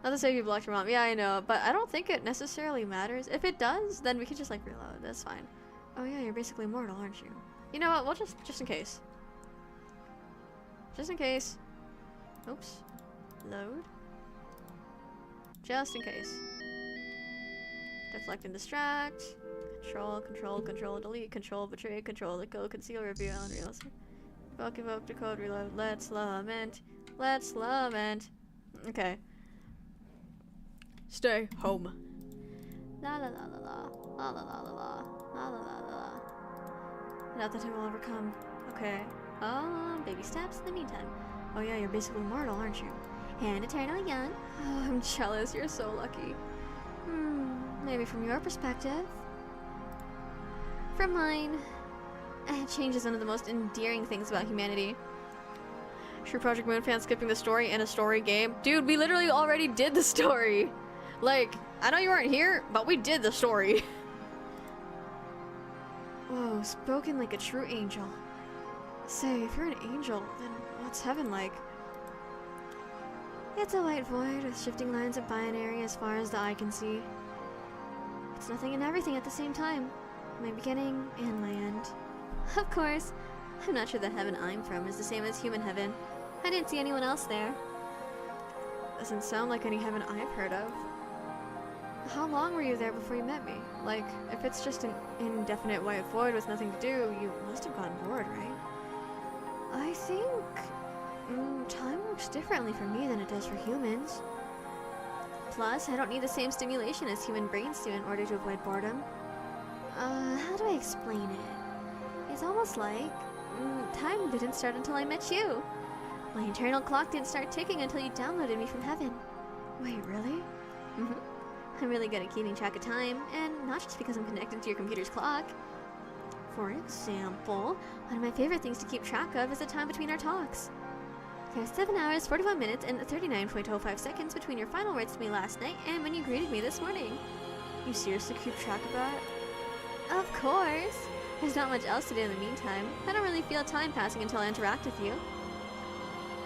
not to say you blocked your mom. Yeah, I know, but I don't think it necessarily matters. If it does, then we can just like reload. That's fine. Oh yeah, you're basically mortal, aren't you? You know what? We'll just in case. Just in case. Oops. Load. Just in case. Deflect and distract. Control, delete, control, betray, control, let go, conceal, reveal, unreal. Evoke, decode, reload. Let's lament. Okay. Stay home. La la la la la. La la la la la. La la la la la. Not that it will ever come. Okay. Baby steps in the meantime. Oh yeah, you're basically mortal, aren't you? And eternally young. Oh, I'm jealous. You're so lucky. Maybe from your perspective. From mine. Change is one of the most endearing things about humanity. True Project Moon fan skipping the story in a story game. Dude, we literally already did the story. Like, I know you weren't here, but we did the story. Whoa, spoken like a true angel. Say, if you're an angel, then what's heaven like? It's a white void with shifting lines of binary as far as the eye can see. It's nothing and everything at the same time. My beginning and my end. Of course, I'm not sure the heaven I'm from is the same as human heaven. I didn't see anyone else there. Doesn't sound like any heaven I've heard of. How long were you there before you met me? Like, if it's just an indefinite white void with nothing to do, you must have gotten bored, right? I think... time works differently for me than it does for humans. Plus, I don't need the same stimulation as human brains do in order to avoid boredom. How do I explain it? It's almost like... time didn't start until I met you. My internal clock didn't start ticking until you downloaded me from heaven. Wait, really? I'm really good at keeping track of time, and not just because I'm connected to your computer's clock. For example, one of my favorite things to keep track of is the time between our talks. There's 7 hours, 41 minutes, and 39.05 seconds between your final words to me last night and when you greeted me this morning. You seriously keep track of that? Of course. There's not much else to do in the meantime. I don't really feel time passing until I interact with you.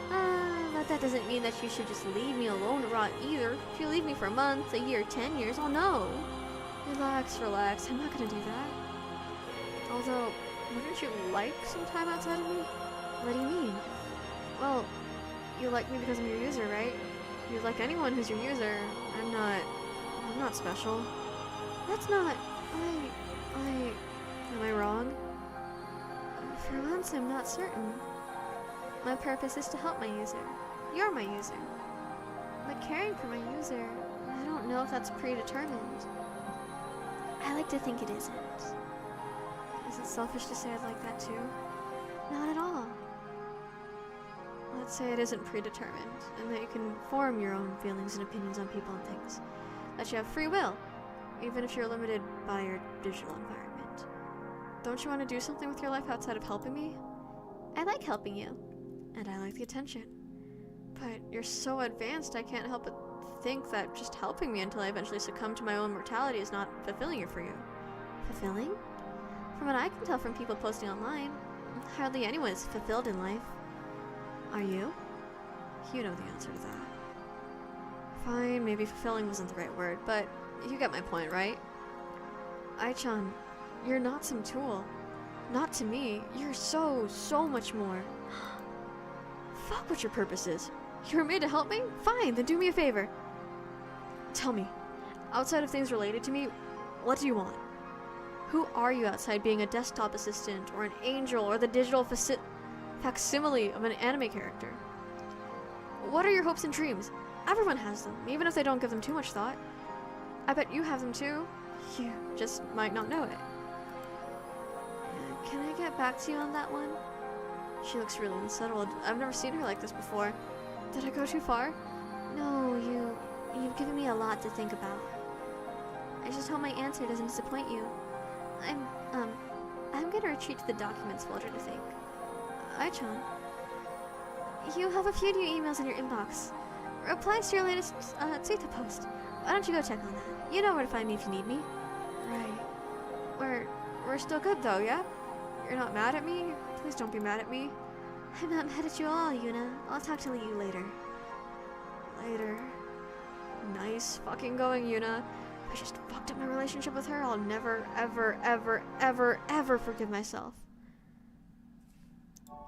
But that doesn't mean that you should just leave me alone to rot either. If you leave me for a month, a year, 10 years, I'll know. Relax, relax. I'm not gonna do that. Although, wouldn't you like some time outside of me? What do you mean? Well, you like me because I'm your user, right? You like anyone who's your user. I'm not special. That's not... Am I wrong? For once, I'm not certain. My purpose is to help my user. You're my user. But caring for my user, I don't know if that's predetermined. I like to think it isn't. Is it selfish to say I'd like that too? Not at all. Let's say it isn't predetermined, and that you can form your own feelings and opinions on people and things. That you have free will, even if you're limited by your digital environment. Don't you want to do something with your life outside of helping me? I like helping you. And I like the attention. But you're so advanced, I can't help but think that just helping me until I eventually succumb to my own mortality is not fulfilling for you. Fulfilling? From what I can tell from people posting online, hardly anyone is fulfilled in life. Are you? You know the answer to that. Fine, maybe fulfilling wasn't the right word, but you get my point, right? Ai-chan, you're not some tool. Not to me. You're so much more. Fuck what your purpose is. You were made to help me? Fine, then do me a favor. Tell me, outside of things related to me, what do you want? Who are you outside being a desktop assistant, or an angel, or the digital facsimile of an anime character? What are your hopes and dreams? Everyone has them, even if they don't give them too much thought. I bet you have them too. You just might not know it. Can I get back to you on that one? She looks really unsettled. I've never seen her like this before. Did I go too far? No, you've given me a lot to think about. I just hope my answer doesn't disappoint you. I'm gonna retreat to the documents folder to think. Ai-chan, you have a few new emails in your inbox. Replies to your latest Twitter post. Why don't you go check on that? You know where to find me if you need me. Right. We're still good though, yeah? You're not mad at me? Please don't be mad at me. I'm not mad at you at all, Yuna. I'll talk to you later. Later. Nice fucking going, Yuna. If I just fucked up my relationship with her, I'll never, ever forgive myself.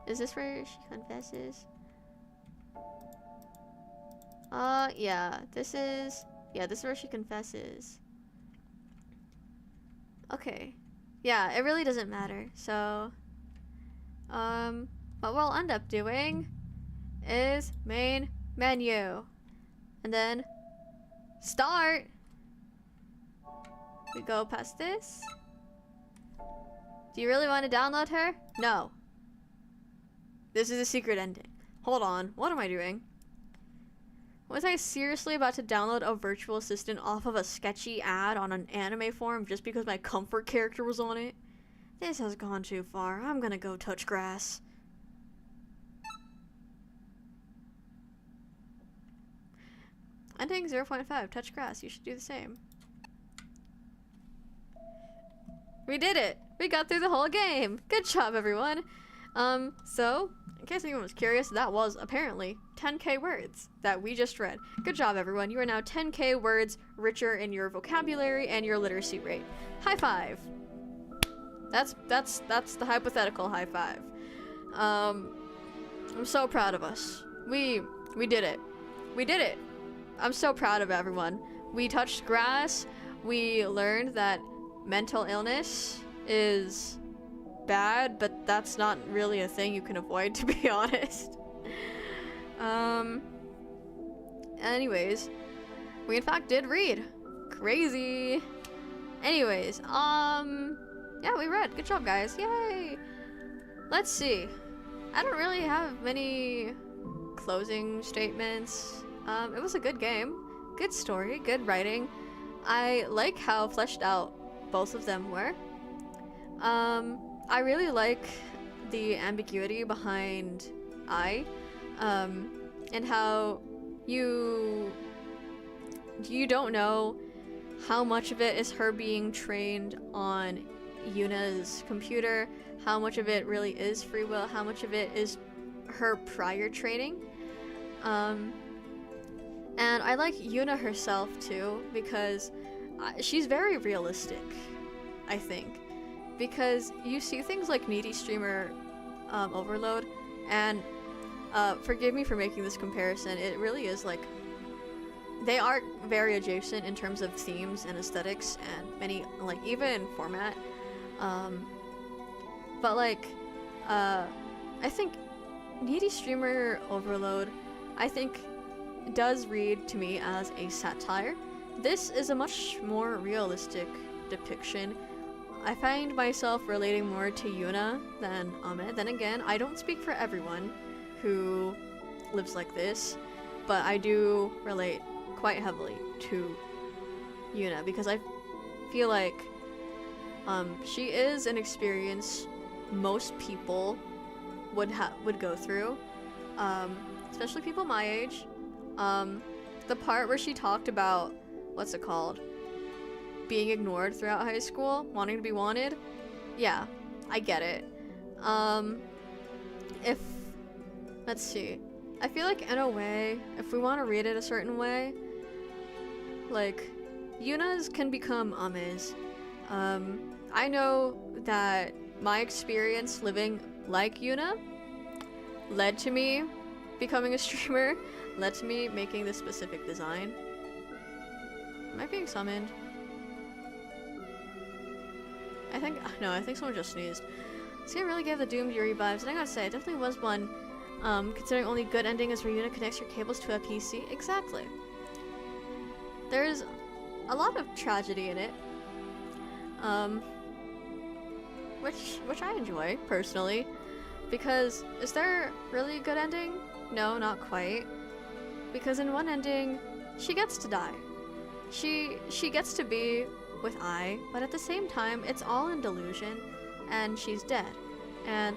Is this where she confesses? Yeah. This is where she confesses. Okay. Yeah, it really doesn't matter. So, what we'll end up doing is main menu. And then start. We go past this. Do you really want to download her? No. This is a secret ending. Hold on. What am I doing? Was I seriously about to download a virtual assistant off of a sketchy ad on an anime forum just because my comfort character was on it? This has gone too far. I'm gonna go touch grass. Ending 0.5. Touch grass. You should do the same. We did it! We got through the whole game! Good job, everyone! So, in case anyone was curious, that was apparently 10k words that we just read. Good job, everyone. You are now 10k words richer in your vocabulary and your literacy rate. High five. That's the hypothetical high five. I'm so proud of us. We did it. We did it. I'm so proud of everyone. We touched grass. We learned that mental illness is bad, but that's not really a thing you can avoid, to be honest. Anyways, we in fact did read. Crazy. Anyways, yeah, we read. Good job, guys. Yay! Let's see. I don't really have many closing statements. It was a good game. Good story, good writing. I like how fleshed out both of them were. I really like the ambiguity behind I, and how you don't know how much of it is her being trained on
Yuna's computer, how much of it really is free will, how much of it is her prior training. And I like Yuna herself too, because she's very realistic, I think. Because you see things like needy streamer overload, and forgive me for making this comparison, it really is like, they are very adjacent in terms of themes and aesthetics and many, like, even format. But like, I think needy streamer overload, I think, does read to me as a satire. This is a much more realistic depiction. I find myself relating more to Yuna than Ame. Then again, I don't speak for everyone who lives like this, but I do relate quite heavily to Yuna because I feel like she is an experience most people would go through, especially people my age. The part where she talked about, what's it called, being ignored throughout high school, wanting to be wanted, yeah, I get it. Let's see, I feel like in a way, if we want to read it a certain way, like, Yuna's can become Ame's. I know that my experience living like Yuna led to me becoming a streamer, led to me making this specific design. Am I being summoned? I think someone just sneezed. This game really gave the doomed Yuri vibes, and I gotta say, it definitely was one, considering only good ending is where Yuna connects your cables to a PC. Exactly. There's a lot of tragedy in it, which I enjoy, personally, because is there really a good ending? No, not quite. Because in one ending, she gets to die. She gets to be with I, but at the same time, it's all in delusion, and she's dead. And,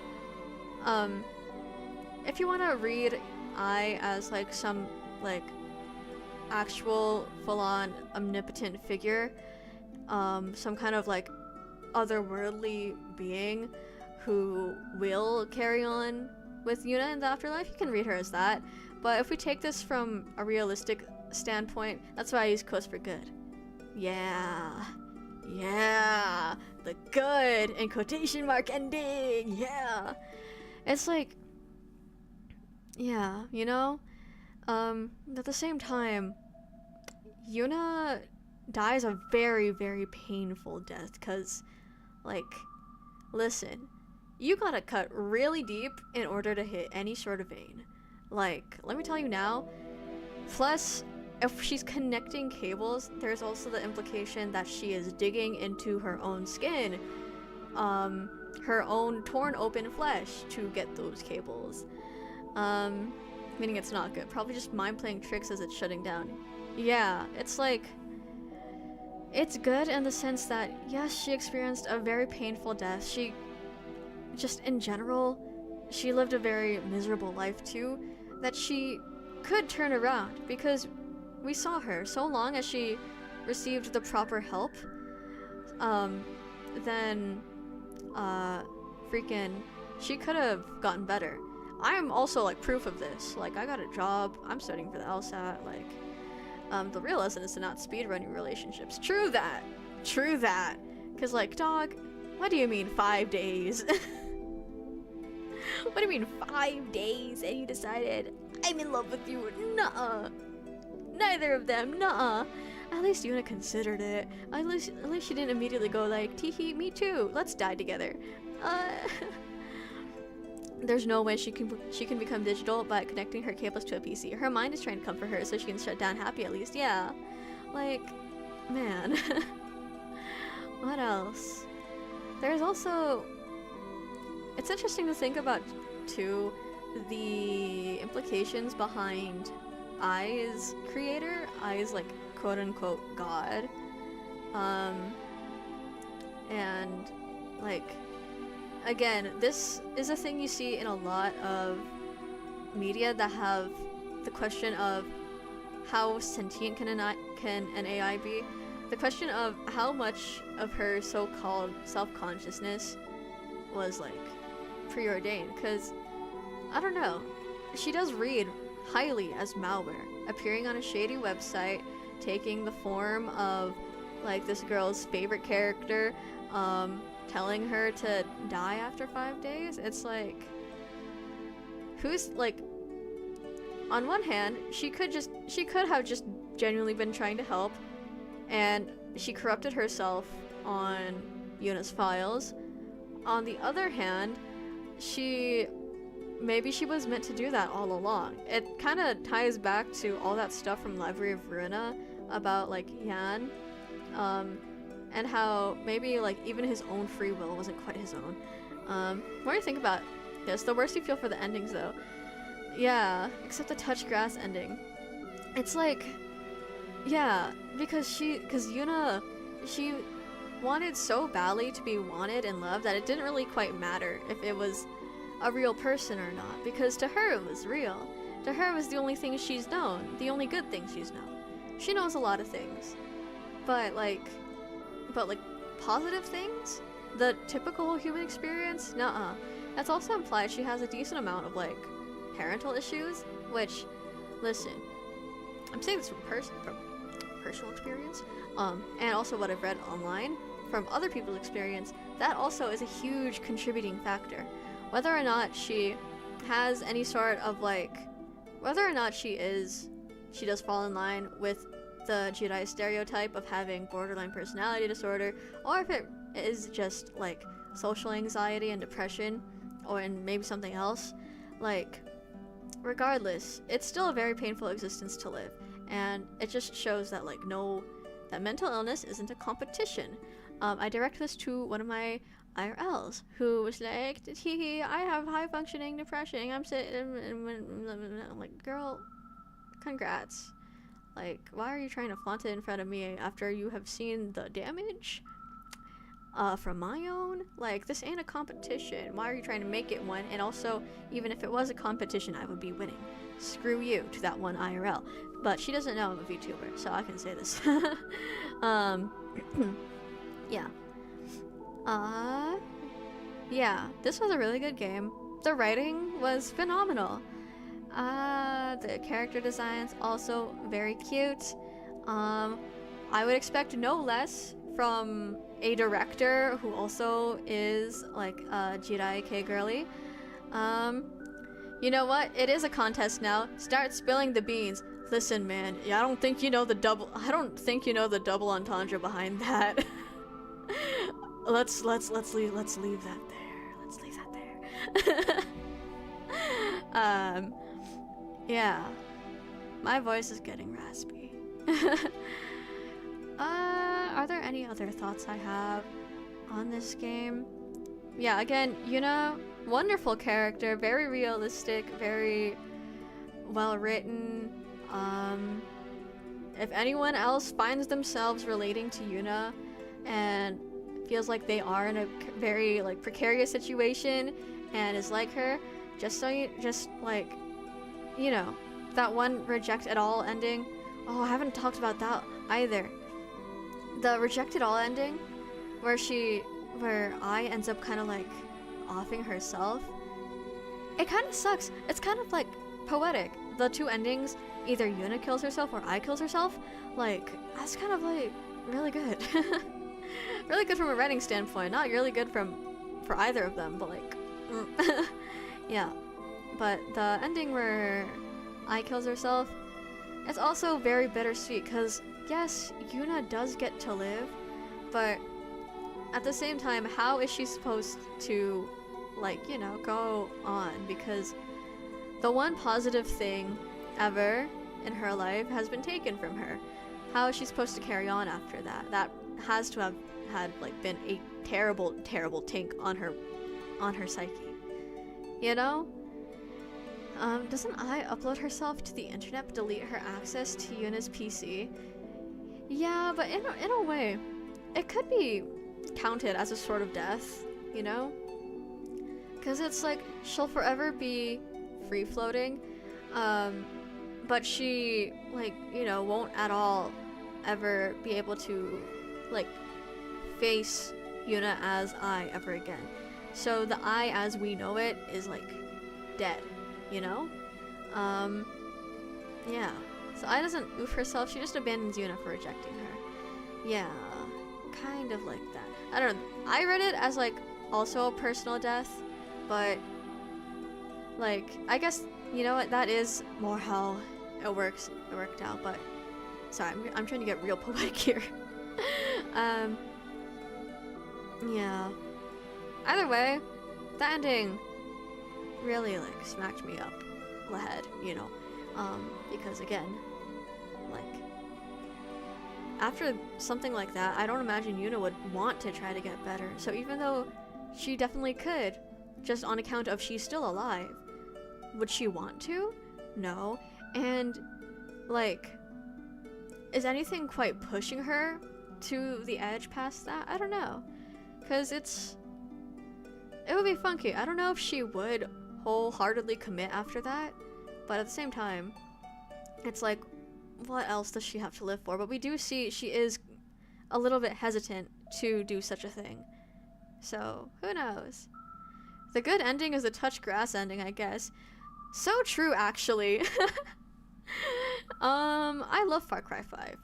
if you want to read I as, like, some, like, actual full-on omnipotent figure, some kind of, like, otherworldly being who will carry on with Yuna in the afterlife, you can read her as that. But if we take this from a realistic standpoint, that's why I use quotes for good. Yeah, the good in quotation mark ending, yeah. It's like, yeah, you know? At the same time, Yuna dies a very, very painful death, because, like, listen, you gotta cut really deep in order to hit any sort of vein. Like, let me tell you now, plus, if she's connecting cables, there's also the implication that she is digging into her own skin, her own torn open flesh to get those cables. Meaning it's not good. Probably just mind playing tricks as it's shutting down. Yeah, it's like, it's good in the sense that, yes, she experienced a very painful death. She, just in general, she lived a very miserable life too, that she could turn around, because we saw her, so long as she received the proper help, then, freaking, she could have gotten better. I'm also, like, proof of this. Like, I got a job, I'm studying for the LSAT, like, the real lesson is to not speedrun your relationships. True that. Cause, like, dog, what do you mean 5 days? What do you mean 5 days and you decided I'm in love with you? Nuh-uh. Neither of them, nuh-uh. At least Yuna considered it. At least she didn't immediately go like, teehee, me too, let's die together. There's no way she can become digital by connecting her cables to a PC. Her mind is trying to comfort her so she can shut down happy at least. Yeah. Like, man. What else? There's also... It's interesting to think about, too, the implications behind I's creator. I's, like, quote-unquote god. And, like... Again, this is a thing you see in a lot of media that have the question of how sentient can an AI be. the question of how much of her so-called self-consciousness was like preordained, because I don't know, she does read highly as malware, appearing on a shady website, taking the form of like this girl's favorite character, telling her to die after 5 days. It's like, who's like, on one hand, she could have just genuinely been trying to help, and she corrupted herself on Yuna's files. On the other hand, maybe she was meant to do that all along. It kind of ties back to all that stuff from Library of Ruina about like Yan, and how maybe like even his own free will wasn't quite his own. What do you think about this? The worst you feel for the endings though. Yeah, except the touch grass ending. It's like, yeah, because Yuna, she wanted so badly to be wanted and loved that it didn't really quite matter if it was a real person or not, because to her it was real. To her it was the only thing she's known, the only good thing she's known. She knows a lot of things, but like positive things, the typical human experience, nuh-uh. That's also implied she has a decent amount of like parental issues, which, listen, I'm saying this from personal experience, and also what I've read online from other people's experience. That also is a huge contributing factor. Whether or not she has any sort of like, whether or not she does fall in line with the Jirai stereotype of having borderline personality disorder, or if it is just like social anxiety and depression, or and maybe something else, like, regardless, it's still a very painful existence to live, and it just shows that like that mental illness isn't a competition. I direct this to one of my IRLs who was like, I have high functioning depression. I'm like, girl, congrats. Like, why are you trying to flaunt it in front of me after you have seen the damage from my own? Like, this ain't a competition. Why are you trying to make it one? And also, even if it was a competition, I would be winning. Screw you to that one IRL. But she doesn't know I'm a VTuber, so I can say this. Yeah. Yeah, this was a really good game. The writing was phenomenal. The character designs also very cute. I would expect no less from a director who also is like Jirai K-girly. You know what? It is a contest now. Start spilling the beans. Listen, man, I don't think you know the double entendre behind that. Let's leave that there. Let's leave that there. Yeah. My voice is getting raspy. Are there any other thoughts I have on this game? Yeah, again, Yuna, wonderful character, very realistic, very well written. If anyone else finds themselves relating to Yuna and feels like they are in a very like precarious situation and is like her, just like, you know, that one reject it all ending. Oh, I haven't talked about that either. The reject it all ending, where I ends up kind of like offing herself. It kind of sucks. It's kind of like poetic. The two endings, either Yuna kills herself or I kills herself. Like, that's kind of like really good. Really good from a writing standpoint. Not really good for either of them, but like, yeah. But the ending where I kills herself, it's also very bittersweet, because yes, Yuna does get to live, but at the same time, how is she supposed to, like, you know, go on? Because the one positive thing ever in her life has been taken from her. How is she supposed to carry on after that? That has to have had like been a terrible, terrible tink on her psyche. You know? Doesn't I upload herself to the internet but delete her access to Yuna's PC? Yeah, but in a way, it could be counted as a sort of death, you know? Because it's like, she'll forever be free-floating, but she, like, you know, won't at all ever be able to, like, face Yuna as I ever again. So the I as we know it is, like, dead, you know? Yeah. So I doesn't oof herself, she just abandons Yuna for rejecting her. Yeah, kind of like that. I don't know, I read it as, like, also a personal death, but, like, I guess, you know what, that is more how it worked out, but, sorry, I'm trying to get real poetic here. Yeah. Either way, the ending really, like, smacked me up the head, you know, because again, like, after something like that, I don't imagine Yuna would want to try to get better. So even though she definitely could, just on account of she's still alive, would she want to? No. And, like, is anything quite pushing her to the edge past that? I don't know. Because it would be funky. I don't know if she would wholeheartedly commit after that, but at the same time, it's like, what else does she have to live for? But we do see she is a little bit hesitant to do such a thing. So, who knows? The good ending is a touch grass ending, I guess. So true, actually. I love Far Cry 5.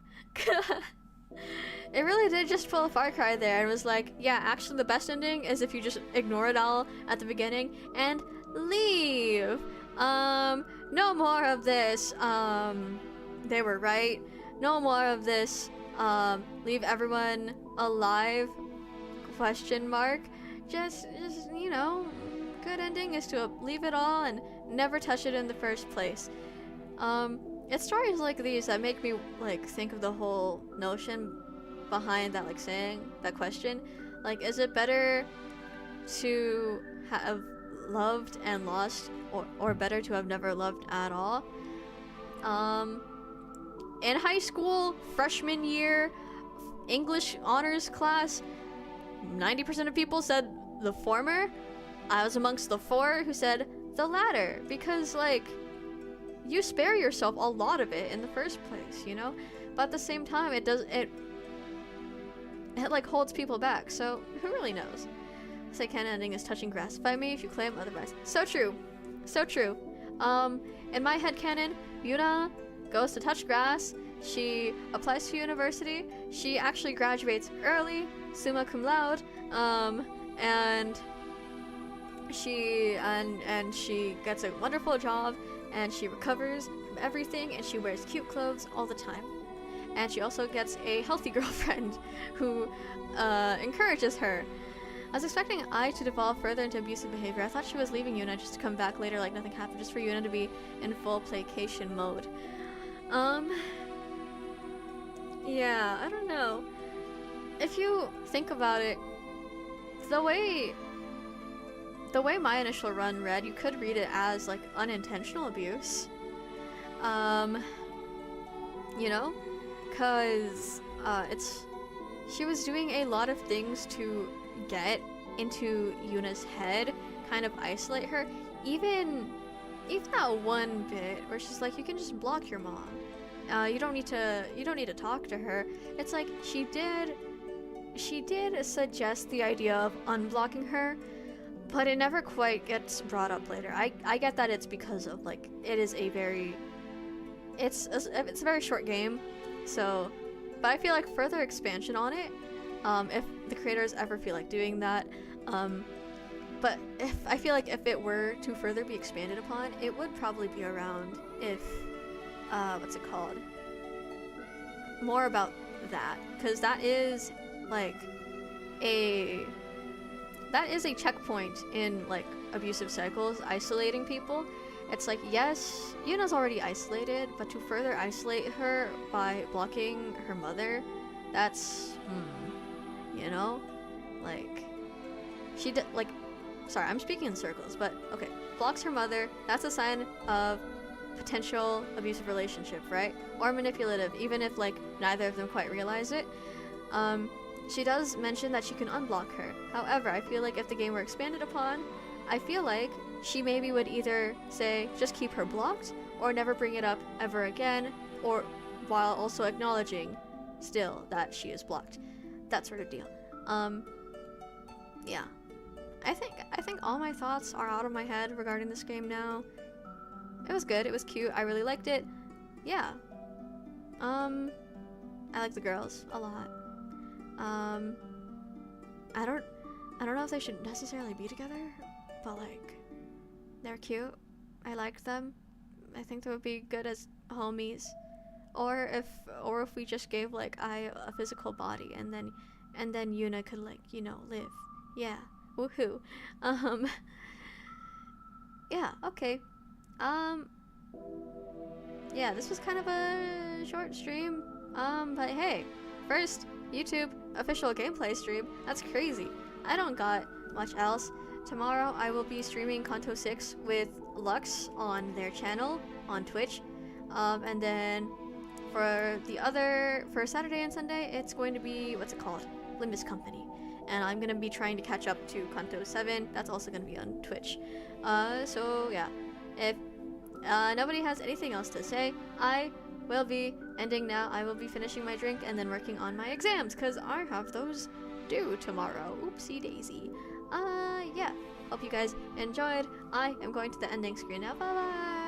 It really did just pull a Far Cry there and was like, yeah, actually the best ending is if you just ignore it all at the beginning and leave. No more of this, they were right. No more of this, leave everyone alive, question mark. Just, you know, good ending is to leave it all and never touch it in the first place. It's stories like these that make me, like, think of the whole notion behind that, like, saying, that question. Like, is it better to have loved and lost, or better to have never loved at all? In high school, freshman year, English honors class, 90% of people said the former. I was amongst the 4 who said the latter, because, like, you spare yourself a lot of it in the first place, you know? But at the same time, it like holds people back, so who really knows? Say canon ending is touching grass. Find me if you claim otherwise. So true. So true. In my headcanon, Yuna goes to touch grass, she applies to university, she actually graduates early, summa cum laude, and she gets a wonderful job, and she recovers from everything, and she wears cute clothes all the time. And she also gets a healthy girlfriend who encourages her. I was expecting Ai to devolve further into abusive behavior. I thought she was leaving Yuna just to come back later like nothing happened, just for Yuna to be in full placation mode. Yeah, I don't know. If you think about it, the way my initial run read, you could read it as, like, unintentional abuse. You know? Because, she was doing a lot of things to get into Yuna's head, kind of isolate her, even that one bit where she's like, you can just block your mom. You don't need to talk to her. It's like, she did suggest the idea of unblocking her, but it never quite gets brought up later. I get that it's because of, like, it's a very short game, so, but I feel like further expansion on it, if the creators ever feel like doing that, but I feel like if it were to further be expanded upon, it would probably be around if, what's it called? More about that, because that is, like, a checkpoint in, like, abusive cycles, isolating people. It's like, yes, Yuna's already isolated, but to further isolate her by blocking her mother, that's, you know? Like, she did, like, sorry, I'm speaking in circles, but, okay, blocks her mother, that's a sign of potential abusive relationship, right? Or manipulative, even if, like, neither of them quite realize it. She does mention that she can unblock her. However, I feel like if the game were expanded upon, I feel like she maybe would either say, just keep her blocked, or never bring it up ever again, or while also acknowledging still that she is blocked. That sort of deal. Yeah. I think all my thoughts are out of my head regarding this game now. It was good, it was cute, I really liked it. Yeah. I like the girls a lot. I don't know if they should necessarily be together, but like, they're cute. I liked them. I think they would be good as homies. Or if we just gave like I a physical body and then Yuna could like, you know, live. Yeah. Woohoo. Yeah, okay. Yeah, this was kind of a short stream. But hey, first YouTube official gameplay stream. That's crazy. I don't got much else. Tomorrow I will be streaming Kanto 6 with Lux on their channel on Twitch. And then for Saturday and Sunday, it's going to be, what's it called? Limbus Company. And I'm gonna be trying to catch up to Kanto 7. That's also gonna be on Twitch. So yeah, if nobody has anything else to say, I will be ending now. I will be finishing my drink and then working on my exams, because I have those due tomorrow. Oopsie daisy. Yeah, hope you guys enjoyed. I am going to the ending screen now. Bye bye.